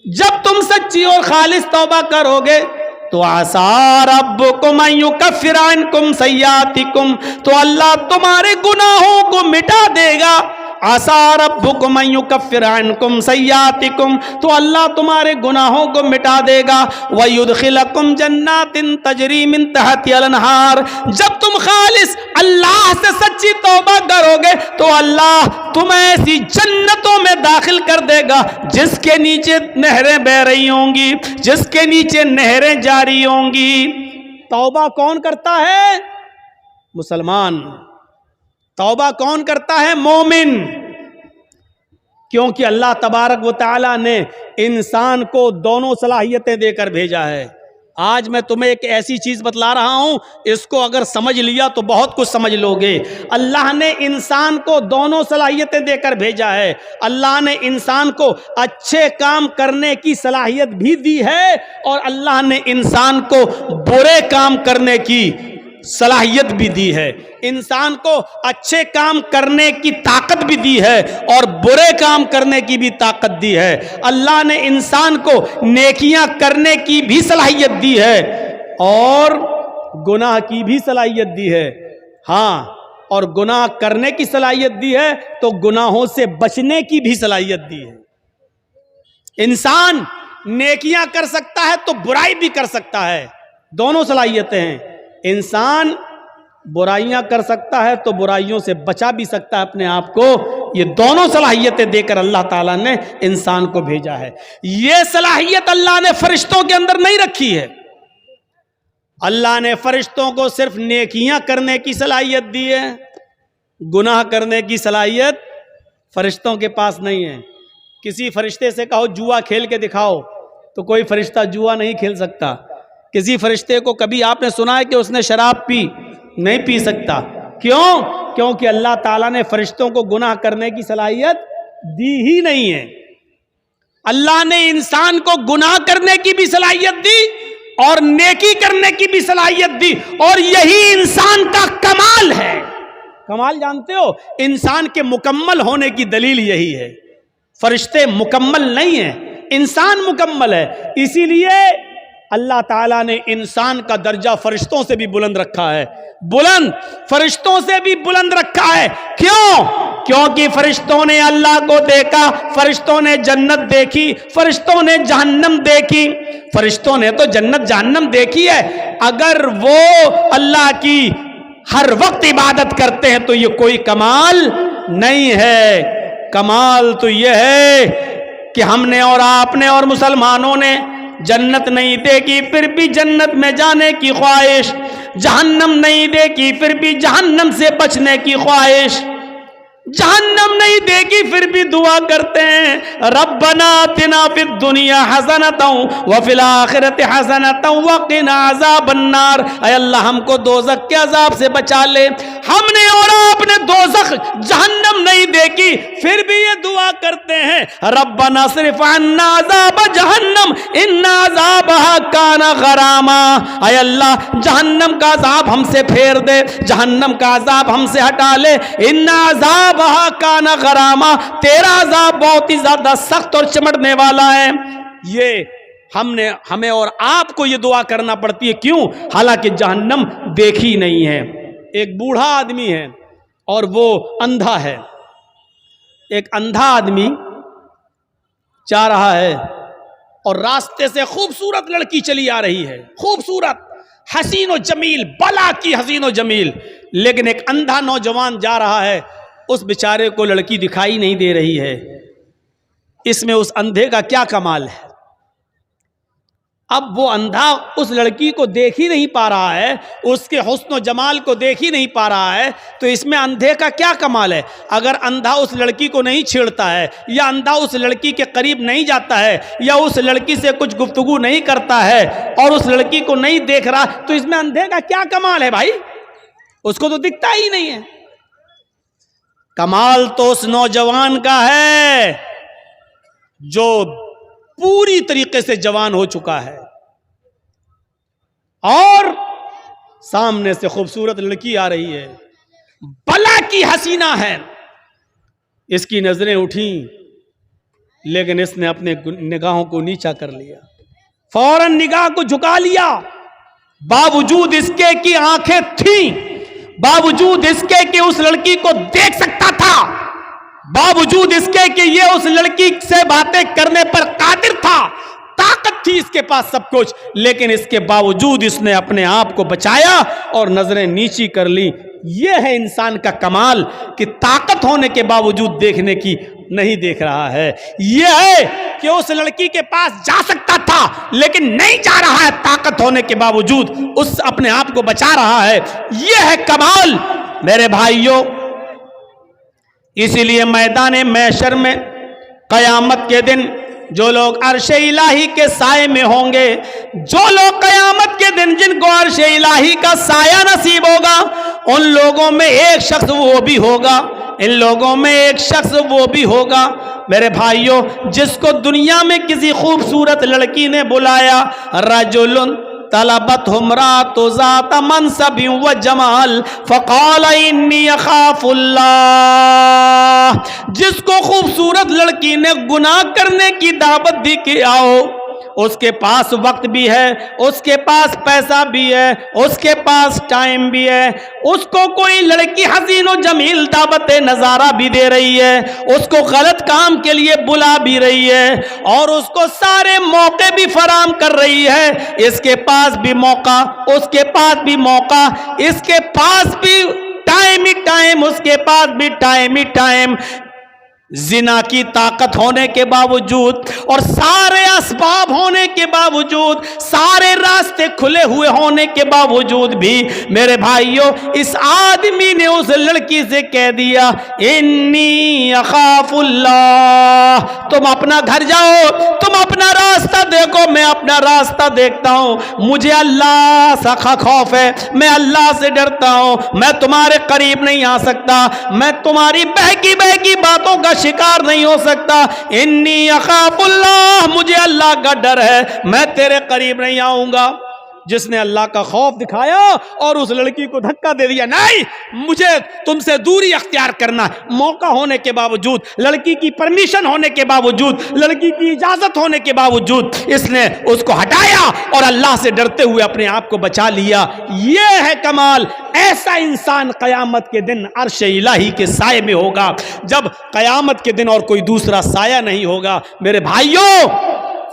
جب تم سچی اور خالص توبہ کرو گے تو عسیٰ ربکم ان یکفر عنکم سیئاتکم, تو اللہ تمہارے گناہوں کو مٹا دے گا. عسیٰ ربکم ان یکفر عنکم سیئاتکم, تو اللہ تمہارے گناہوں کو مٹا دے گا. ویدخلکم جنات تجری من تحتها الانہار, جب تم خالص اللہ سے سچی توبہ کرو گے تو اللہ تمہیں ایسی جنتوں میں داخل کر دے گا جس کے نیچے نہریں بہ رہی ہوں گی, جس کے نیچے نہریں جاری ہوں گی. توبہ کون کرتا ہے؟ مسلمان. توبہ کون کرتا ہے؟ مومن. کیونکہ اللہ تبارک و تعالیٰ نے انسان کو دونوں صلاحیتیں دے کر بھیجا ہے. آج میں تمہیں ایک ایسی چیز بتلا رہا ہوں, اس کو اگر سمجھ لیا تو بہت کچھ سمجھ لو گے. اللہ نے انسان کو دونوں صلاحیتیں دے کر بھیجا ہے. اللہ نے انسان کو اچھے کام کرنے کی صلاحیت بھی دی ہے اور اللہ نے انسان کو برے کام کرنے کی صلاحیت بھی دی ہے، انسان کو اچھے کام کرنے کی طاقت بھی دی ہے اور برے کام کرنے کی بھی طاقت دی ہے۔ اللہ نے انسان کو نیکیاں کرنے کی بھی صلاحیت دی ہے اور گناہ کی بھی صلاحیت دی ہے۔ ہاں، اور گناہ کرنے کی صلاحیت دی ہے تو گناہوں سے بچنے کی بھی صلاحیت دی ہے۔ انسان نیکیاں کر سکتا ہے تو برائی بھی کر سکتا ہے، دونوں صلاحیتیں ہیں۔ انسان برائیاں کر سکتا ہے تو برائیوں سے بچا بھی سکتا ہے اپنے آپ کو۔ یہ دونوں صلاحیتیں دے کر اللہ تعالیٰ نے انسان کو بھیجا ہے۔ یہ صلاحیت اللہ نے فرشتوں کے اندر نہیں رکھی ہے۔ اللہ نے فرشتوں کو صرف نیکیاں کرنے کی صلاحیت دی ہے، گناہ کرنے کی صلاحیت فرشتوں کے پاس نہیں ہے۔ کسی فرشتے سے کہو جوا کھیل کے دکھاؤ تو کوئی فرشتہ جوا نہیں کھیل سکتا۔ کسی فرشتے کو کبھی آپ نے سنا ہے کہ اس نے شراب پی؟ نہیں پی سکتا۔ کیوں؟ کیونکہ اللہ تعالیٰ نے فرشتوں کو گناہ کرنے کی صلاحیت دی ہی نہیں ہے۔ اللہ نے انسان کو گناہ کرنے کی بھی صلاحیت دی اور نیکی کرنے کی بھی صلاحیت دی، اور یہی انسان کا کمال ہے۔ کمال جانتے ہو؟ انسان کے مکمل ہونے کی دلیل یہی ہے۔ فرشتے مکمل نہیں ہیں، انسان مکمل ہے۔ اسی لیے اللہ تعالیٰ نے انسان کا درجہ فرشتوں سے بھی بلند رکھا ہے، بلند، فرشتوں سے بھی بلند رکھا ہے۔ کیوں؟ کیونکہ فرشتوں نے اللہ کو دیکھا، فرشتوں نے جنت دیکھی، فرشتوں نے جہنم دیکھی۔ فرشتوں نے تو جنت جہنم دیکھی ہے، اگر وہ اللہ کی ہر وقت عبادت کرتے ہیں تو یہ کوئی کمال نہیں ہے۔ کمال تو یہ ہے کہ ہم نے اور آپ نے اور مسلمانوں نے جنت نہیں دیکھی پھر بھی جنت میں جانے کی خواہش، جہنم نہیں دیکھی پھر بھی جہنم سے بچنے کی خواہش، جہنم نہیں دیکھی پھر بھی دعا کرتے ہیں ربنا آتنا فی الدنیا حسنۃ وفی الآخرۃ حسنۃ وقنا عذاب النار۔ اے اللہ ہم کو دوزخ کے عذاب سے بچا لے۔ ہم نے اور آپ نے دوزخ جہنم نہیں دیکھی پھر بھی یہ دعا کرتے ہیں ربنا اصرف عنا عذاب جہنم ان عذابها کان غراما۔ اے اللہ جہنم کا عذاب ہم سے پھیر دے، جہنم کا عذاب ہم سے ہٹا لے۔ ان عذاب کان غراما، تیرا عذاب بہت ہی زیادہ سخت اور چمٹنے والا ہے۔ یہ ہمیں اور آپ کو یہ دعا کرنا پڑتی ہے۔ کیوں؟ حالانکہ جہنم دیکھی نہیں ہے۔ ایک بوڑھا آدمی ہے اور وہ اندھا ہے۔ ایک اندھا آدمی جا رہا ہے اور راستے سے خوبصورت لڑکی چلی آ رہی ہے، خوبصورت، حسین و جمیل، بلا کی حسین و جمیل، لیکن ایک اندھا نوجوان جا رہا ہے، اس بیچارے کو لڑکی دکھائی نہیں دے رہی ہے۔ اس میں اس اندھے کا کیا کمال ہے؟ اب وہ اندھا اس لڑکی کو دیکھ ہی نہیں پا رہا ہے، اس کے حسن و جمال کو دیکھ ہی نہیں پا رہا ہے، تو اس میں اندھے کا کیا کمال ہے؟ اگر اندھا اس لڑکی کو نہیں چھیڑتا ہے، یا اندھا اس لڑکی کے قریب نہیں جاتا ہے، یا اس لڑکی سے کچھ گفتگو نہیں کرتا ہے اور اس لڑکی کو نہیں دیکھ رہا، تو اس میں اندھے کا کیا کمال ہے بھائی؟ اس کو تو دکھتا ہی نہیں ہے۔ کمال تو اس نوجوان کا ہے جو پوری طریقے سے جوان ہو چکا ہے اور سامنے سے خوبصورت لڑکی آ رہی ہے، بلا کی حسینہ ہے، اس کی نظریں اٹھیں لیکن اس نے اپنے نگاہوں کو نیچا کر لیا، فوراً نگاہ کو جھکا لیا، باوجود اس کے کہ آنکھیں تھیں، باوجود اس کے کہ اس لڑکی کو دیکھ سکتا تھا، باوجود اس کے کہ یہ اس لڑکی سے باتیں کرنے پر قادر تھا، طاقت تھی اس کے پاس سب کچھ، لیکن اس کے باوجود اس نے اپنے آپ کو بچایا اور نظریں نیچی کر لی۔ یہ ہے انسان کا کمال کہ طاقت ہونے کے باوجود دیکھنے کی نہیں دیکھ رہا ہے۔ یہ ہے کہ اس لڑکی کے پاس جا سکتا تھا لیکن نہیں جا رہا ہے، طاقت ہونے کے باوجود اس اپنے آپ کو بچا رہا ہے۔ یہ ہے کمال میرے بھائیوں۔ اسی لیے میدان محشر میں قیامت کے دن جو لوگ عرش الہی کے سائے میں ہوں گے، جو لوگ قیامت کے دن جن کو عرش الہی کا سایہ نصیب ہوگا، ان لوگوں میں ایک شخص وہ بھی ہوگا، ان لوگوں میں ایک شخص وہ بھی ہوگا میرے بھائیوں جس کو دنیا میں کسی خوبصورت لڑکی نے بلایا، رجل طلبته امرأة ذات منصب وجمال فقال انی اخاف اللہ. جس کو خوبصورت لڑکی نے گناہ کرنے کی دعوت دی کہ آؤ، اس کے پاس وقت بھی ہے، اس کے پاس پیسہ بھی ہے، اس کے پاس ٹائم بھی ہے، اس کو کوئی لڑکی حسین و جمیل دعوت نظارہ بھی دے رہی ہے، اس کو غلط کام کے لیے بلا بھی رہی ہے، اور اس کو سارے موقع بھی فراہم کر رہی ہے. اس کے پاس بھی موقع، اس کے پاس بھی موقع، اس کے پاس بھی ٹائم ہی ٹائم، اس کے پاس بھی ٹائم ہی ٹائم. زنا کی طاقت ہونے کے باوجود اور سارے اسباب ہونے کے باوجود، سارے راستے کھلے ہوئے ہونے کے باوجود بھی میرے بھائیوں اس آدمی نے اس لڑکی سے کہہ دیا انی اخاف اللہ. تم اپنا گھر جاؤ، تم اپنا راستہ دیکھو، میں اپنا راستہ دیکھتا ہوں. مجھے اللہ سے خوف ہے، میں اللہ سے ڈرتا ہوں، میں تمہارے قریب نہیں آ سکتا، میں تمہاری بہکی بہکی باتوں کا شکار نہیں ہو سکتا. انی اخاف اللہ، مجھے اللہ کا ڈر ہے، میں تیرے قریب نہیں آؤں گا. جس نے اللہ کا خوف دکھایا اور اس لڑکی کو دھکا دے دیا، نہیں مجھے تم سے دوری اختیار کرنا. موقع ہونے کے باوجود، لڑکی کی پرمیشن ہونے کے باوجود، لڑکی کی اجازت ہونے کے باوجود اس نے اس کو ہٹایا اور اللہ سے ڈرتے ہوئے اپنے آپ کو بچا لیا. یہ ہے کمال. ایسا انسان قیامت کے دن عرش الہی کے سائے میں ہوگا، جب قیامت کے دن اور کوئی دوسرا سایہ نہیں ہوگا. میرے بھائیوں،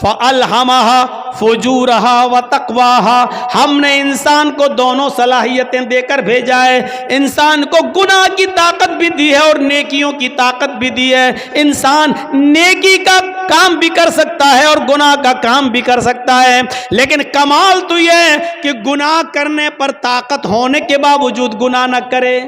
فَأَلْهَمَهَا فُجُورَهَا وَتَقْوَاهَا، ہم نے انسان کو دونوں صلاحیتیں دے کر بھیجا ہے. انسان کو گناہ کی طاقت بھی دی ہے اور نیکیوں کی طاقت بھی دی ہے. انسان نیکی کا کام بھی کر سکتا ہے اور گناہ کا کام بھی کر سکتا ہے، لیکن کمال تو یہ ہے کہ گناہ کرنے پر طاقت ہونے کے باوجود گناہ نہ کرے.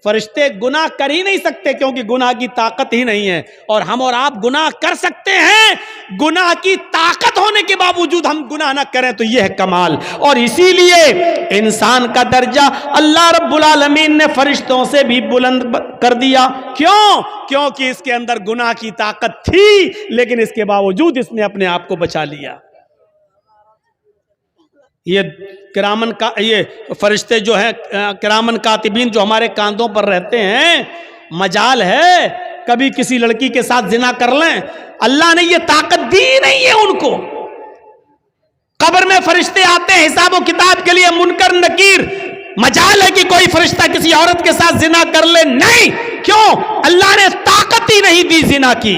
فرشتے گناہ کر ہی نہیں سکتے کیونکہ گناہ کی طاقت ہی نہیں ہے، اور ہم اور آپ گناہ کر سکتے ہیں. گناہ کی طاقت ہونے کے باوجود ہم گناہ نہ کریں تو یہ ہے کمال. اور اسی لیے انسان کا درجہ اللہ رب العالمین نے فرشتوں سے بھی بلند کر دیا. کیوں؟ کیونکہ اس کے اندر گناہ کی طاقت تھی، لیکن اس کے باوجود اس نے اپنے آپ کو بچا لیا. یہ کرامن کا یہ فرشتے جو ہیں کرامن کاتبین جو ہمارے کاندھوں پر رہتے ہیں، مجال ہے کبھی کسی لڑکی کے ساتھ زنا کر لیں. اللہ نے یہ طاقت دی نہیں ہے ان کو. قبر میں فرشتے آتے ہیں حساب و کتاب کے لیے، منکر نکیر. مجال ہے کہ کوئی فرشتہ کسی عورت کے ساتھ زنا کر لے؟ نہیں. کیوں؟ اللہ نے طاقت ہی نہیں دی زنا کی.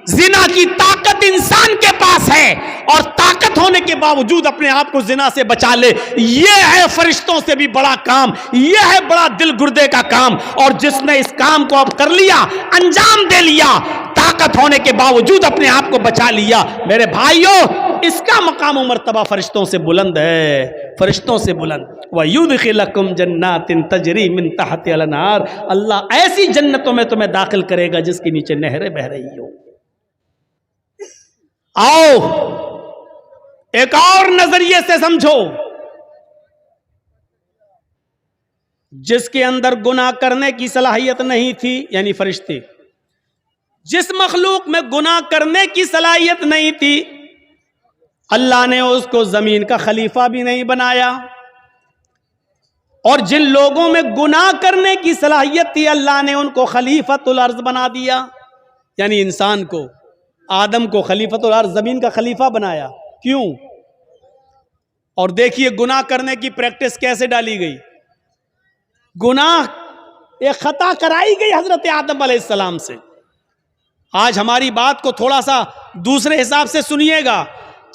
زنا کی طاقت انسان کے پاس ہے، اور طاقت ہونے کے باوجود اپنے آپ کو زنا سے بچا لے. یہ ہے فرشتوں سے بھی بڑا کام، یہ ہے بڑا دل گردے کا کام. اور جس نے اس کام کو اب کر لیا، انجام دے لیا، طاقت ہونے کے باوجود اپنے آپ کو بچا لیا، میرے بھائیوں اس کا مقام و مرتبہ فرشتوں سے بلند ہے، فرشتوں سے بلند. وَيُدْخِلَكُمْ جَنَّاتٍ تَجْرِي مِن تَحْتِهَا الْأَنْهَارُ، اللہ ایسی جنتوں میں تمہیں داخل کرے گا جس کے نیچے نہریں بہ رہی ہوں. آؤ ایک اور نظریے سے سمجھو. جس کے اندر گناہ کرنے کی صلاحیت نہیں تھی، یعنی فرشتے، جس مخلوق میں گناہ کرنے کی صلاحیت نہیں تھی، اللہ نے اس کو زمین کا خلیفہ بھی نہیں بنایا. اور جن لوگوں میں گناہ کرنے کی صلاحیت تھی، اللہ نے ان کو خلیفۃ الارض بنا دیا. یعنی انسان کو، آدم کو خلیفۃ الارض، زمین کا خلیفہ بنایا. کیوں؟ اور دیکھیے گناہ کرنے کی پریکٹس کیسے ڈالی گئی. گناہ ایک خطا کرائی گئی حضرت آدم علیہ السلام سے. آج ہماری بات کو تھوڑا سا دوسرے حساب سے سنیے گا.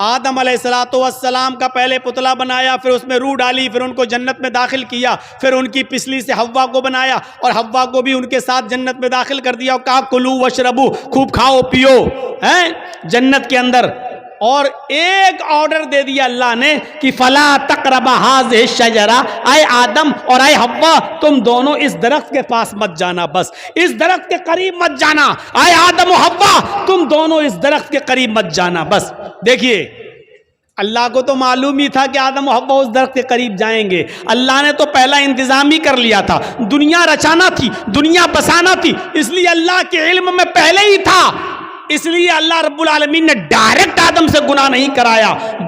آدم علیہ السلام کا پہلے پتلا بنایا، پھر اس میں روح ڈالی، پھر ان کو جنت میں داخل کیا، پھر ان کی پسلی سے حوا کو بنایا اور حوا کو بھی ان کے ساتھ جنت میں داخل کر دیا اور کہا کلو وشربو، خوب کھاؤ پیو ہیں جنت کے اندر. اور ایک آرڈر دے دیا اللہ نے کہ فلا تقربا هذه الشجرہ، اے آدم اور اے حوا تم دونوں اس درخت کے پاس مت جانا، بس اس درخت کے قریب مت جانا. اے آدم و حوا تم دونوں اس درخت کے قریب مت جانا بس. دیکھیے اللہ کو تو معلوم ہی تھا کہ آدم و حوا اس درخت کے قریب جائیں گے. اللہ نے تو پہلا انتظام ہی کر لیا تھا. دنیا رچانا تھی، دنیا بسانا تھی، اس لیے اللہ کے علم میں پہلے ہی تھا. اس لیے اللہ رب العالمین نے ڈائریکٹ آدم سے گناہ نہیں کرایا،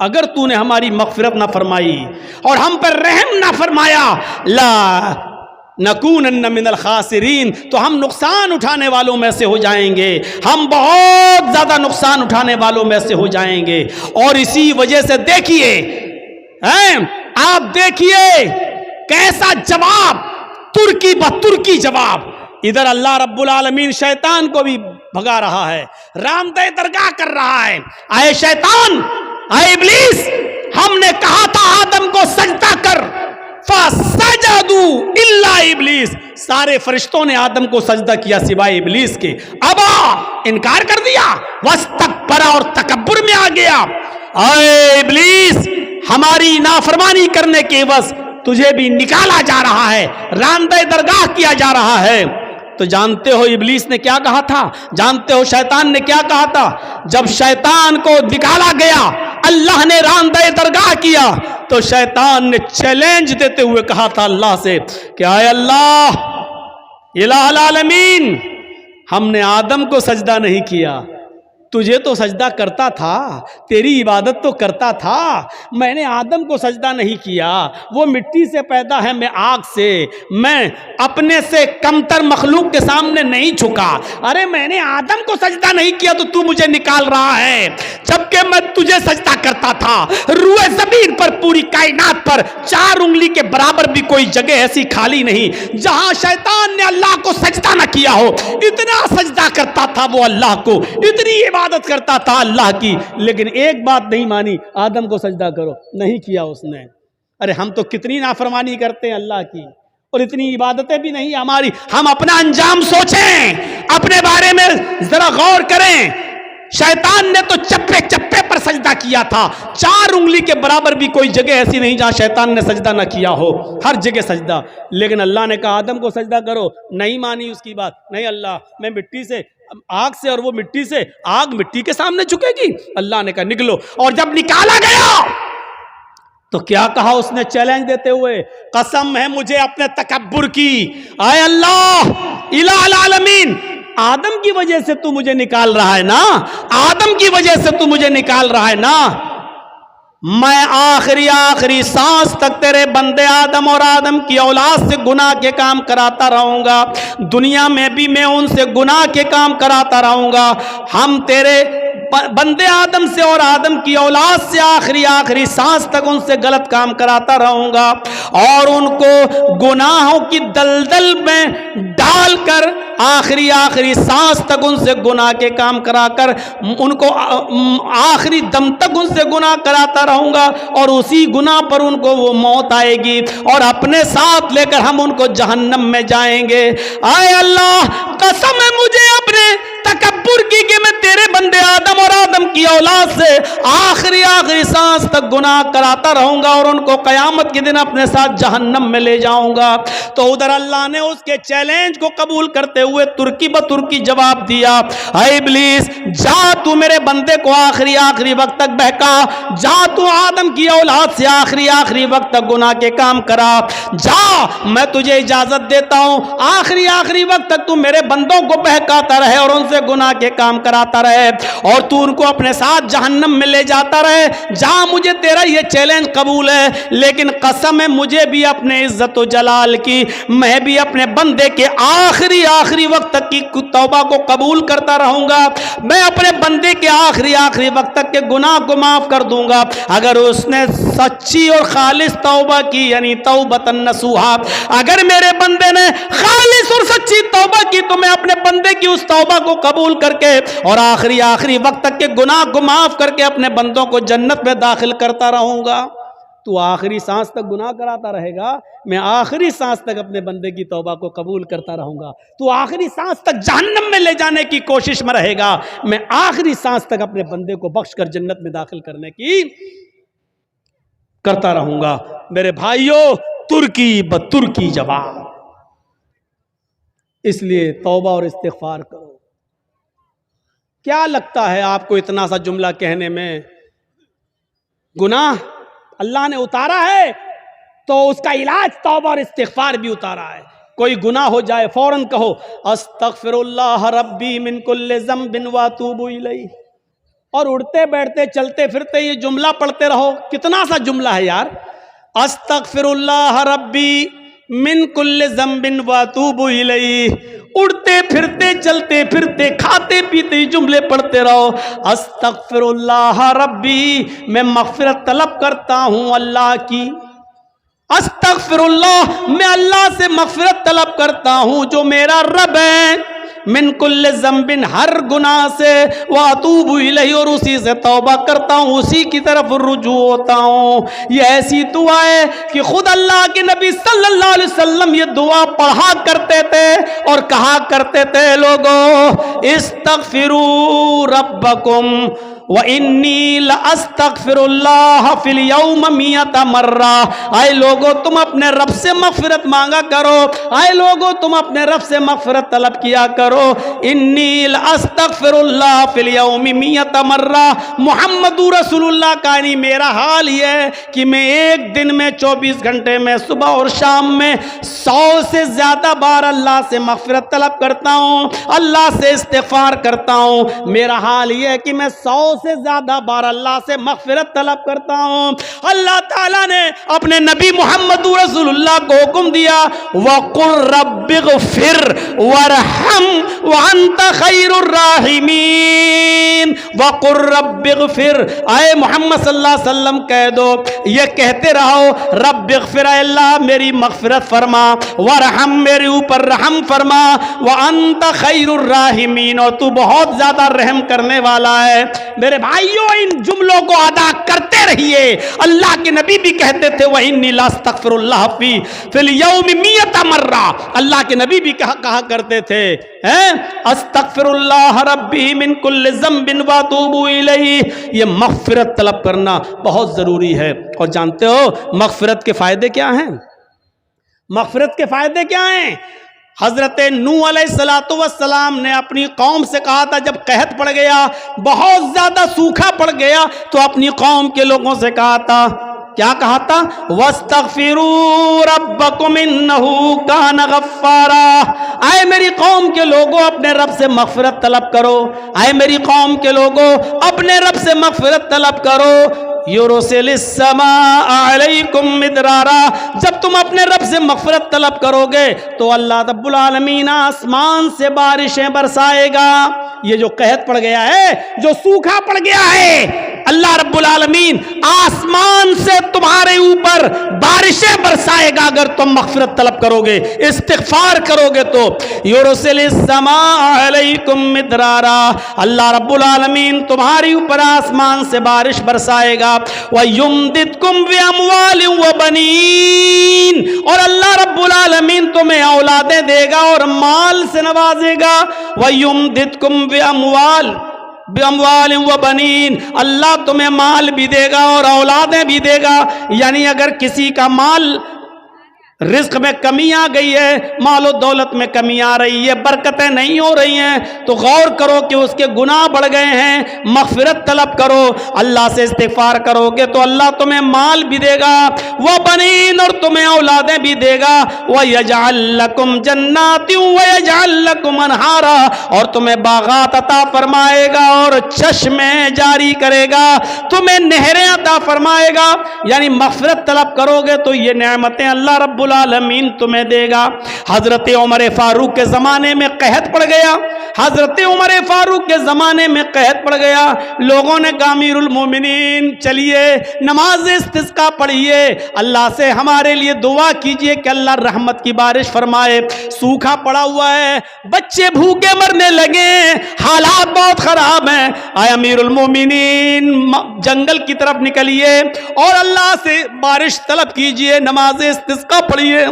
اگر تو نے ہماری مغفرت نہ فرمائی اور ہم پر رحم نہ فرمایا، لا نکونن من الخاسرین، تو ہم نقصان اٹھانے والوں میں سے ہو جائیں گے، ہم بہت زیادہ نقصان اٹھانے والوں میں سے ہو جائیں گے۔ اور اسی وجہ سے دیکھیے، آپ دیکھیے کیسا جواب، ترکی بترکی جواب۔ ادھر اللہ رب العالمین شیطان کو بھی بھگا رہا ہے، رام دہ درگاہ کر رہا ہے، اے شیطان، اے ابلیس، ہم نے کہا تھا آدم کو سجدہ کر، فسجدوا الا ابلیس، سارے فرشتوں نے آدم کو سجدہ کیا سوائے ابلیس کے، ابا، انکار کر دیا، واستکبر، اور تکبر میں آ گیا۔ اے ابلیس، ہماری نافرمانی کرنے کے عوض تجھے بھی نکالا جا رہا ہے، راندہ درگاہ کیا جا رہا ہے۔ تو جانتے ہو ابلیس نے کیا کہا تھا؟ جانتے ہو شیطان نے کیا کہا تھا؟ جب شیطان کو نکالا گیا، اللہ نے راندہ درگاہ کیا، تو شیطان نے چیلنج دیتے ہوئے کہا تھا اللہ سے کہ اے اللہ، الہ العالمین، ہم نے آدم کو سجدہ نہیں کیا، تجھے تو سجدہ کرتا تھا، تیری عبادت تو کرتا تھا، میں نے آدم کو سجدہ نہیں کیا، وہ مٹی سے پیدا ہے، میں آگ سے، میں اپنے سے کمتر مخلوق کے سامنے نہیں جھکا، ارے میں نے آدم کو سجدہ نہیں کیا تو مجھے نکال رہا ہے، جبکہ میں تجھے سجدہ کرتا تھا۔ روئے زمین پر، پوری کائنات پر 4 انگلی کے برابر بھی کوئی جگہ ایسی خالی نہیں جہاں شیطان نے اللہ کو سجدہ نہ کیا ہو، اتنا سجدہ کرتا تھا وہ اللہ کو، اتنی عبادت کرتا تھا اللہ کی، لیکن ایک بات نہیں مانی، آدم کو سجدہ کرو، نہیں کیا اس نے۔ ارے ہم تو کتنی نافرمانی کرتے ہیں اللہ کی، اور اتنی عبادتیں بھی نہیں ہماری۔ ہم اپنا انجام سوچیں، اپنے بارے میں ذرا غور کریں۔ شیطان نے تو چپے چپے پر سجدہ کیا تھا، 4 انگلی کے برابر بھی کوئی جگہ ایسی نہیں جہاں شیطان نے سجدہ نہ کیا ہو، ہر جگہ سجدہ۔ لیکن اللہ نے کہا آدم کو سجدہ کرو، نہیں مانی اس کی بات، نہیں اللہ، میں مٹی سے، آگ سے، اور وہ مٹی سے، آگ مٹی کے سامنے جھکے گی؟ اللہ نے کہا نکلو۔ اور جب نکالا گیا تو کیا کہا اس نے چیلنج دیتے ہوئے؟ قسم ہے مجھے اپنے تکبر کی، اے اللہ الہ العالمین، آدم کی وجہ سے تو مجھے نکال رہا ہے نا، آدم کی وجہ سے تو مجھے نکال رہا ہے نا، میں آخری سانس تک تیرے بندے آدم اور آدم کی اولاد سے گناہ کے کام کراتا رہوں گا، دنیا میں بھی میں ان سے گناہ کے کام کراتا رہوں گا، ہم تیرے بندے آدم سے اور آدم کی اولاد سے آخری سانس تک ان سے غلط کام کراتا رہوں گا، اور ان کو گناہوں کی دلدل میں ڈال کر آخری سانس تک ان سے گناہ کے کام کرا کر ان کو آخری دم تک ان سے گناہ کراتا رہوں گا، اور اسی گناہ پر ان کو وہ موت آئے گی، اور اپنے ساتھ لے کر ہم ان کو جہنم میں جائیں گے۔ اے اللہ، قسم ہے مجھے اپنے تکبر کی کہ میں تیرے بندے آدم اور آدم کی اولاد سے آخری سانس تک گناہ کراتا رہوں گا، اور ان کو قیامت کے دن اپنے ساتھ جہنم میں لے جاؤں گا۔ تو ادھر اللہ نے اس کے چیلنج کو قبول کرتے ہوئے ترکی بترکی جواب دیا، اے ابلیس، جا تو میرے بندے کو آخری وقت تک بہکا، جا تو آدم کی اولاد سے آخری وقت تک گناہ کے کام کرا، جا، میں تجھے اجازت دیتا ہوں، آخری وقت تک تو میرے بندوں کو بہکاتا رہے اور ان سے گناہ کے کام کراتا رہے، اور تو ان کو اپنے ساتھ جہنم میں لے جاتا رہے، جہاں مجھے تیرا یہ چیلنج قبول ہے، لیکن قسم ہے مجھے بھی اپنے عزت و جلال کی، میں بھی اپنے بندے کے آخری وقت تک کی توبہ کو قبول کرتا رہوں گا، میں اپنے بندے کے آخری وقت تک کے گناہ کو معاف کر دوں گا، اگر اس نے سچی اور خالص توبہ کی، یعنی توبۃ نصوحا، اگر میرے بندے نے خالص اور سچی توبہ کی تو میں اپنے بندے کی اس توبہ کو قبول کر کے اور آخری وقت تک کے گناہ کو معاف کر کے اپنے بندوں کو جنت میں داخل کرتا رہوں گا۔ تو آخری سانس تک گناہ کراتا رہے گا، میں آخری سانس تک اپنے بندے کی توبہ کو قبول کرتا رہوں گا، تو آخری سانس تک جہنم میں لے جانے کی کوشش میں رہے گا، میں آخری سانس تک اپنے بندے کو بخش کر جنت میں داخل کرنے کی کرتا رہوں گا۔ میرے بھائیوں، ترکی بترکی جواب، اس لیے توبہ اور استغفار کرو۔ کیا لگتا ہے آپ کو اتنا سا جملہ کہنے میں؟ گناہ اللہ نے اتارا ہے تو اس کا علاج توبہ اور استغفار بھی اتارا ہے۔ کوئی گناہ ہو جائے فوراً کہو استغفر اللہ ربی من کل ذنب واتوب الیہ، اور اڑتے بیٹھتے چلتے پھرتے یہ جملہ پڑھتے رہو. کتنا سا جملہ ہے یار. استغفر اللہ ربی من کل ذنب واتوب الیہ. اڑتے پھرتے چلتے پھرتے کھاتے پیتے جملے پڑھتے رہو. استغفر اللہ ربی، میں مغفرت طلب کرتا ہوں اللہ کی. استغفر اللہ، میں اللہ سے مغفرت طلب کرتا ہوں جو میرا رب ہے. من کل ذنب، ہر گناہ سے. واتوب الیہ، اور اسی سے توبہ کرتا ہوں، اسی کی طرف رجوع ہوتا ہوں. یہ ایسی دعا ہے کہ خود اللہ کے نبی صلی اللہ علیہ وسلم یہ دعا پڑھا کرتے تھے اور کہا کرتے تھے لوگوں استغفروا ربکم وَإِنِّي لَأَسْتَغْفِرُ اللَّهَ فِي الْيَوْمِ 100 مرہ. آئے لوگوں تم اپنے رب سے مغفرت مانگا کرو. آئے لوگوں تم اپنے رب سے مغفرت طلب کیا کرو. اِنِّي لَأَسْتَغْفِرُ اللَّهَ فِي الْيَوْمِ 100 مرہ. محمد رسول اللہ کا نہیں، میرا حال یہ ہے کہ میں ایک دن میں 24 گھنٹے میں صبح اور شام میں 100 سے زیادہ بار اللہ سے مغفرت طلب کرتا ہوں، اللہ سے استغفار کرتا ہوں. میرا حال یہ ہے کہ میں 100 سے زیادہ بار اللہ سے مغفرت طلب کرتا ہوں. اللہ تعالیٰ نے اپنے نبی محمد رسول اللہ کو حکم دیا وَقُلْ رَبِّ اغْفِرْ وَارْحَمْ وَأَنْتَ خَيْرُ الرَّاحِمِينَ. وَقُلْ رَبِّ اغْفِرْ، آئے محمد صلی اللہ علیہ وسلم کہہ دو، یہ کہتے رہو رب اغفر، اے اللہ میری مغفرت فرما، وارحم میرے اوپر رحم فرما، وَأَنْتَ خَيْرُ الرَّاحِمِينَ، اور تو بہت زیادہ رحم کرنے والا ہے. میرے بھائیوں ان جملوں کو ادا کرتے رہیے. اللہ کے نبی بھی کہتے تھے وَإِنِّي لَأَسْتَغْفِرُ اللَّهَ فِي الْيَوْمِ 100 مرہ. اللہ کے نبی بھی کہا کرتے تھے استغفر اللہ ربی من کل ذنب واتوب الیہ. یہ مغفرت طلب کرنا بہت ضروری ہے. اور جانتے ہو مغفرت کے فائدے کیا ہیں؟ مغفرت کے فائدے کیا ہیں؟ حضرت نوح علیہ السلام نے اپنی قوم سے کہا تھا جب قحط پڑ گیا، بہت زیادہ سوکھا پڑ گیا، تو اپنی قوم کے لوگوں سے کہا تھا، کیا کہا تھا؟ وَاسْتَغْفِرُوا رَبَّكُمْ إِنَّهُ كَانَ غَفَّارًا. آئے میری قوم کے لوگوں اپنے رب سے مغفرت طلب کرو. آئے میری قوم کے لوگوں اپنے رب سے مغفرت طلب کرو. یُرْسِلِ السَّمَاءَ عَلَيْكُمْ مِدْرَارًا. جب تم اپنے رب سے مغفرت طلب کرو گے تو اللہ رب العالمین آسمان سے بارشیں برسائے گا. یہ جو قحط پڑ گیا ہے، جو سوکھا پڑ گیا ہے، اللہ رب العالمین آسمان سے تمہارے اوپر بارشیں برسائے گا اگر تم مغفرت طلب کرو گے، استغفار کرو گے تو. یُرْسِلِ السَّمَاءَ عَلَيْكُمْ مِدْرَارًا. اللہ رب العالمین تمہاری اوپر آسمان سے بارش برسائے گا. وَيُمْدِدْكُمْ بِأَمْوَالٍ وَبَنِينَ. اور اللہ رب العالمین تمہیں اولادیں دے گا اور مال سے نوازے گا. وَيُمْدِدْكُمْ بِأَمْوَالٍ وَبَنِينَ. اللہ تمہیں مال بھی دے گا اور اولادیں بھی دے گا. یعنی اگر کسی کا مال رزق میں کمی آ گئی ہے، مال و دولت میں کمی آ رہی ہے، برکتیں نہیں ہو رہی ہیں، تو غور کرو کہ اس کے گناہ بڑھ گئے ہیں، مغفرت طلب کرو، اللہ سے استغفار کرو گے تو اللہ تمہیں مال بھی دے گا، وَبَنِينَ، اور تمہیں اولادیں بھی دے گا، وَيَجْعَلْ لَكُمْ جَنَّاتٍ وَيَجْعَلْ لَكُمْ أَنْهَارًا، اور تمہیں باغات عطا فرمائے گا اور چشمے جاری کرے گا، تمہیں نہریں عطا فرمائے گا. یعنی مغفرت طلب کرو گے تو یہ نعمتیں اللہ رب العالمین تمہیں دے گا. حضرت عمر فاروق کے زمانے میں قحط پڑ گیا. حضرت عمر فاروق کے زمانے میں قحط پڑ گیا. لوگوں نے کہا امیر المومنین چلیے نماز استسقاء پڑھیے، اللہ سے ہمارے لیے دعا کیجئے کہ اللہ رحمت کی بارش فرمائے. سوکھا پڑا ہوا ہے، بچے بھوکے مرنے لگے، حالات بہت خراب ہیں. آئے امیر المومنین جنگل کی طرف نکلیے اور اللہ سے بارش طلب کیجئے، نماز استسقاء پڑھیے.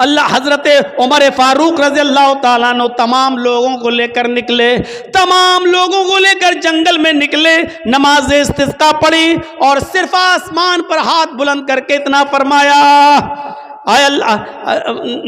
اللہ حضرت عمر فاروق رضی اللہ تعالیٰ عنہ تمام لوگوں کو لے کر نکلے، تمام لوگوں کو لے کر جنگل میں نکلے، نماز استسقاء پڑھی اور صرف آسمان پر ہاتھ بلند کر کے اتنا فرمایا اے اللہ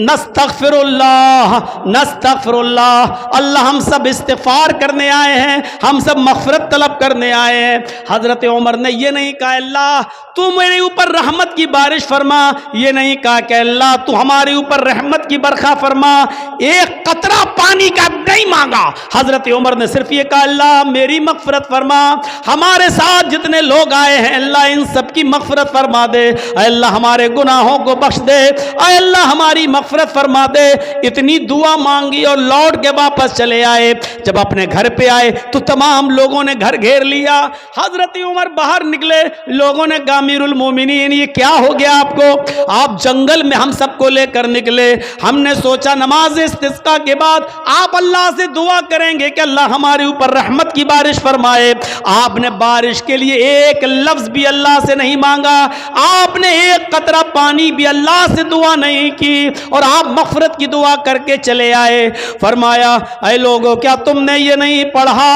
نستغفراللہ نستغفراللہ، اللہ ہم سب استغفار کرنے آئے ہیں، ہم سب مغفرت طلب کرنے آئے ہیں۔ حضرت عمر نے یہ نہیں کہا اللہ تو میرے اوپر رحمت کی بارش فرما، یہ نہیں کہا کہ اللہ تو ہمارے اوپر رحمت کی برکھا فرما، ایک قطرہ پانی کا نہیں مانگا۔ حضرت عمر نے صرف یہ کہا اللہ میری مغفرت فرما، ہمارے ساتھ جتنے لوگ آئے ہیں اللہ ان سب کی مغفرت فرما دے، اے اللہ ہمارے گناہوں کو بخش دے، اے اللہ ہماری مغفرت فرما دے۔ اتنی دعا مانگی اور لوٹ کے واپس چلے آئے۔ جب اپنے گھر پہ آئے تو تمام لوگوں نے گھر گھیر لیا۔ حضرت عمر باہر نکلے، لوگوں نے کہا امیر المومنین یہ کیا ہو گیا آپ کو؟ آپ جنگل میں ہم سب کو لے کر نکلے، ہم نے سوچا نماز استسقاء کے بعد آپ اللہ سے دعا کریں گے کہ اللہ ہمارے اوپر رحمت کی بارش فرمائے۔ آپ نے بارش کے لیے ایک لفظ بھی اللہ سے نہیں مانگا، آپ نے ایک قطرہ پانی بھی اللہ سے دعا نہیں کی، اور آپ مغفرت کی دعا کر کے چلے آئے۔ فرمایا اے لوگوں کیا تم نے یہ نہیں پڑھا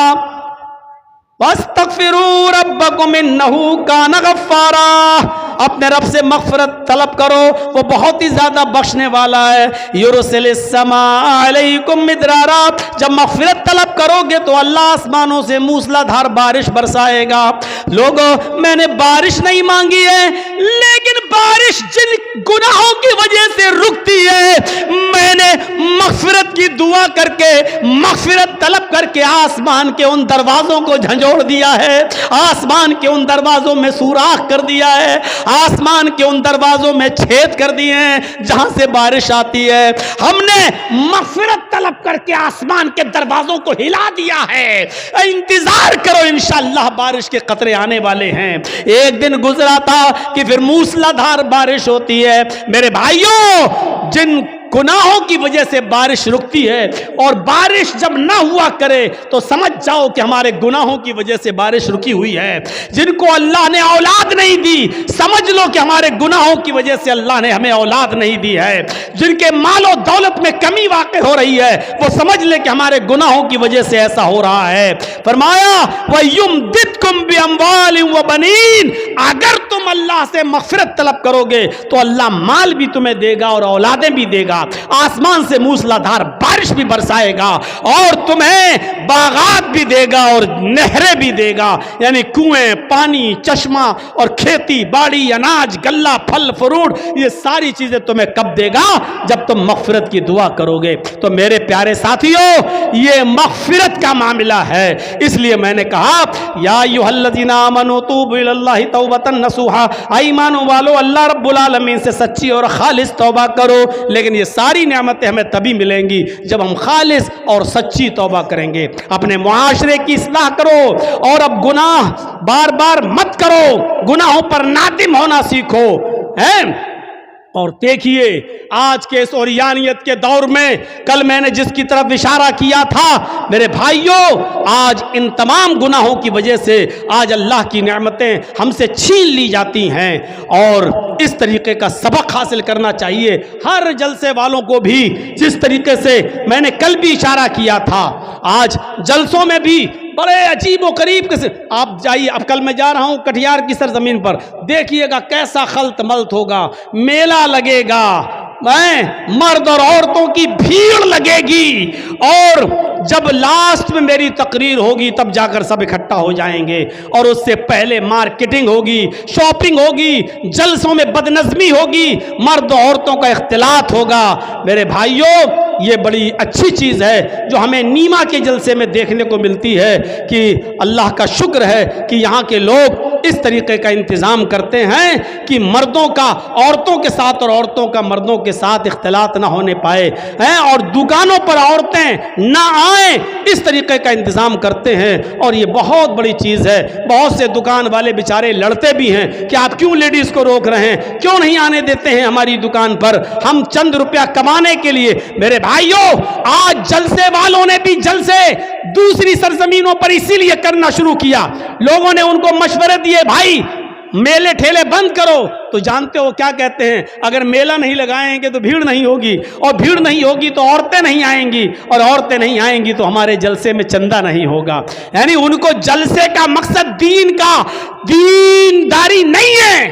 وَاسْتَغْفِرُوا رَبَّكُمْ إِنَّهُ كَانَ غَفَّارًا، اپنے رب سے مغفرت طلب کرو، وہ بہت ہی زیادہ بخشنے والا ہے۔ يُرْسِلِ السَّمَاءَ عَلَيْكُمْ مِدْرَارًا، جب مغفرت طلب کرو گے تو اللہ آسمانوں سے موسلا دھار بارش برسائے گا۔ لوگوں میں نے بارش نہیں مانگی ہے، لیکن بارش جن گناہوں کی وجہ سے رکتی ہے میں نے مغفرت کی دعا کر کے مغفرت طلب کر کے آسمان کے ان دروازوں کو جھنجھوڑ دیا ہے، آسمان کے ان دروازوں میں سوراخ کر دیا ہے، آسمان کے ان دروازوں میں چھید کر دیے ہیں جہاں سے بارش آتی ہے۔ ہم نے مغفرت طلب کر کے آسمان کے دروازوں کو ہلا دیا ہے، انتظار کرو انشاءاللہ بارش کے قطرے آنے والے ہیں۔ ایک دن گزرا تھا کہ پھر موسلا دھار بارش ہوتی ہے۔ میرے بھائیوں جن گناہوں کی وجہ سے بارش رکتی ہے، اور بارش جب نہ ہوا کرے تو سمجھ جاؤ کہ ہمارے گناہوں کی وجہ سے بارش رکی ہوئی ہے۔ جن کو اللہ نے اولاد نہیں دی سمجھ لو کہ ہمارے گناہوں کی وجہ سے اللہ نے ہمیں اولاد نہیں دی ہے۔ جن کے مال و دولت میں کمی واقع ہو رہی ہے وہ سمجھ لے کہ ہمارے گناہوں کی وجہ سے ایسا ہو رہا ہے۔ فرمایا وَيُمْدِدْكُمْ بِأَمْوَالٍ وَبَنِينَ، اگر تم اللہ سے مغفرت طلب کرو گے تو اللہ مال بھی تمہیں دے گا اور اولادیں بھی دے گا، آسمان سے موسلا دھار بارش بھی برسائے گا، اور تمہیں باغات بھی دے گا اور نہریں بھی دے گا، یعنی کنویں، پانی، چشمہ اور کھیتی باڑی، اناج، غلہ، پھل فروٹ، یہ ساری چیزیں تمہیں کب دے گا؟ جب تم مغفرت کی دعا کرو گے۔ تو میرے پیارے ساتھیوں یہ مغفرت کا معاملہ ہے، اس لیے میں نے کہا یا ایھا الذین آمنوا توبوا الی اللہ توبۃ نصوحا، ایمان والو اللہ رب العالمین سے سچی اور خالص توبہ کرو۔ لیکن یہ ساری نعمتیں ہمیں تبھی ملیں گی جب ہم خالص اور سچی توبہ کریں گے۔ اپنے معاشرے کی اصلاح کرو، اور اب گناہ بار بار مت کرو، گناہوں پر نادم ہونا سیکھو۔ اور دیکھیے آج کے اس اوریانیت کے دور میں کل میں نے جس کی طرف اشارہ کیا تھا میرے بھائیوں، آج ان تمام گناہوں کی وجہ سے آج اللہ کی نعمتیں ہم سے چھین لی جاتی ہیں، اور اس طریقے کا سبق حاصل کرنا چاہیے ہر جلسے والوں کو بھی، جس طریقے سے میں نے کل بھی اشارہ کیا تھا۔ آج جلسوں میں بھی بڑے عجیب و غریب قسم، آپ جائیے، اب کل میں جا رہا ہوں کٹیہار کی سرزمین پر، دیکھیے گا کیسا خلط ملط ہوگا، میلہ لگے گا، مرد اور عورتوں کی بھیڑ لگے گی، اور جب لاسٹ میں میری تقریر ہوگی تب جا کر سب اکٹھا ہو جائیں گے، اور اس سے پہلے مارکیٹنگ ہوگی، شاپنگ ہوگی، جلسوں میں بدنظمی ہوگی، مرد و عورتوں کا اختلاط ہوگا۔ میرے بھائیوں یہ بڑی اچھی چیز ہے جو ہمیں نیما کے جلسے میں دیکھنے کو ملتی ہے، کہ اللہ کا شکر ہے کہ یہاں کے لوگ اس طریقے کا انتظام کرتے ہیں کہ مردوں کا عورتوں کے ساتھ اور عورتوں کا مردوں کے ساتھ اختلاط نہ ہونے پائے ہیں، اور دکانوں پر عورتیں نہ آئیں اس طریقے کا انتظام کرتے ہیں، اور یہ بہت بڑی چیز ہے۔ بہت سے دکان والے بیچارے لڑتے بھی ہیں کہ آپ کیوں لیڈیز کو روک رہے ہیں، کیوں نہیں آنے دیتے ہیں ہماری دکان پر، ہم چند روپیہ کمانے کے لیے۔ میرے بھائیوں آج جلسے والوں نے بھی جلسے دوسری سرزمینوں پر اسی لیے کرنا شروع کیا، لوگوں نے ان کو مشورے دیے بھائی میلے ٹھیلے بند کرو، تو جانتے ہو کیا کہتے ہیں، اگر میلہ نہیں لگائیں گے تو بھیڑ نہیں ہوگی، اور بھیڑ نہیں ہوگی تو عورتیں نہیں آئیں گی، اور عورتیں نہیں آئیں گی تو ہمارے جلسے میں چندہ نہیں ہوگا۔ یعنی ان کو جلسے کا مقصد دین کا دینداری نہیں ہے،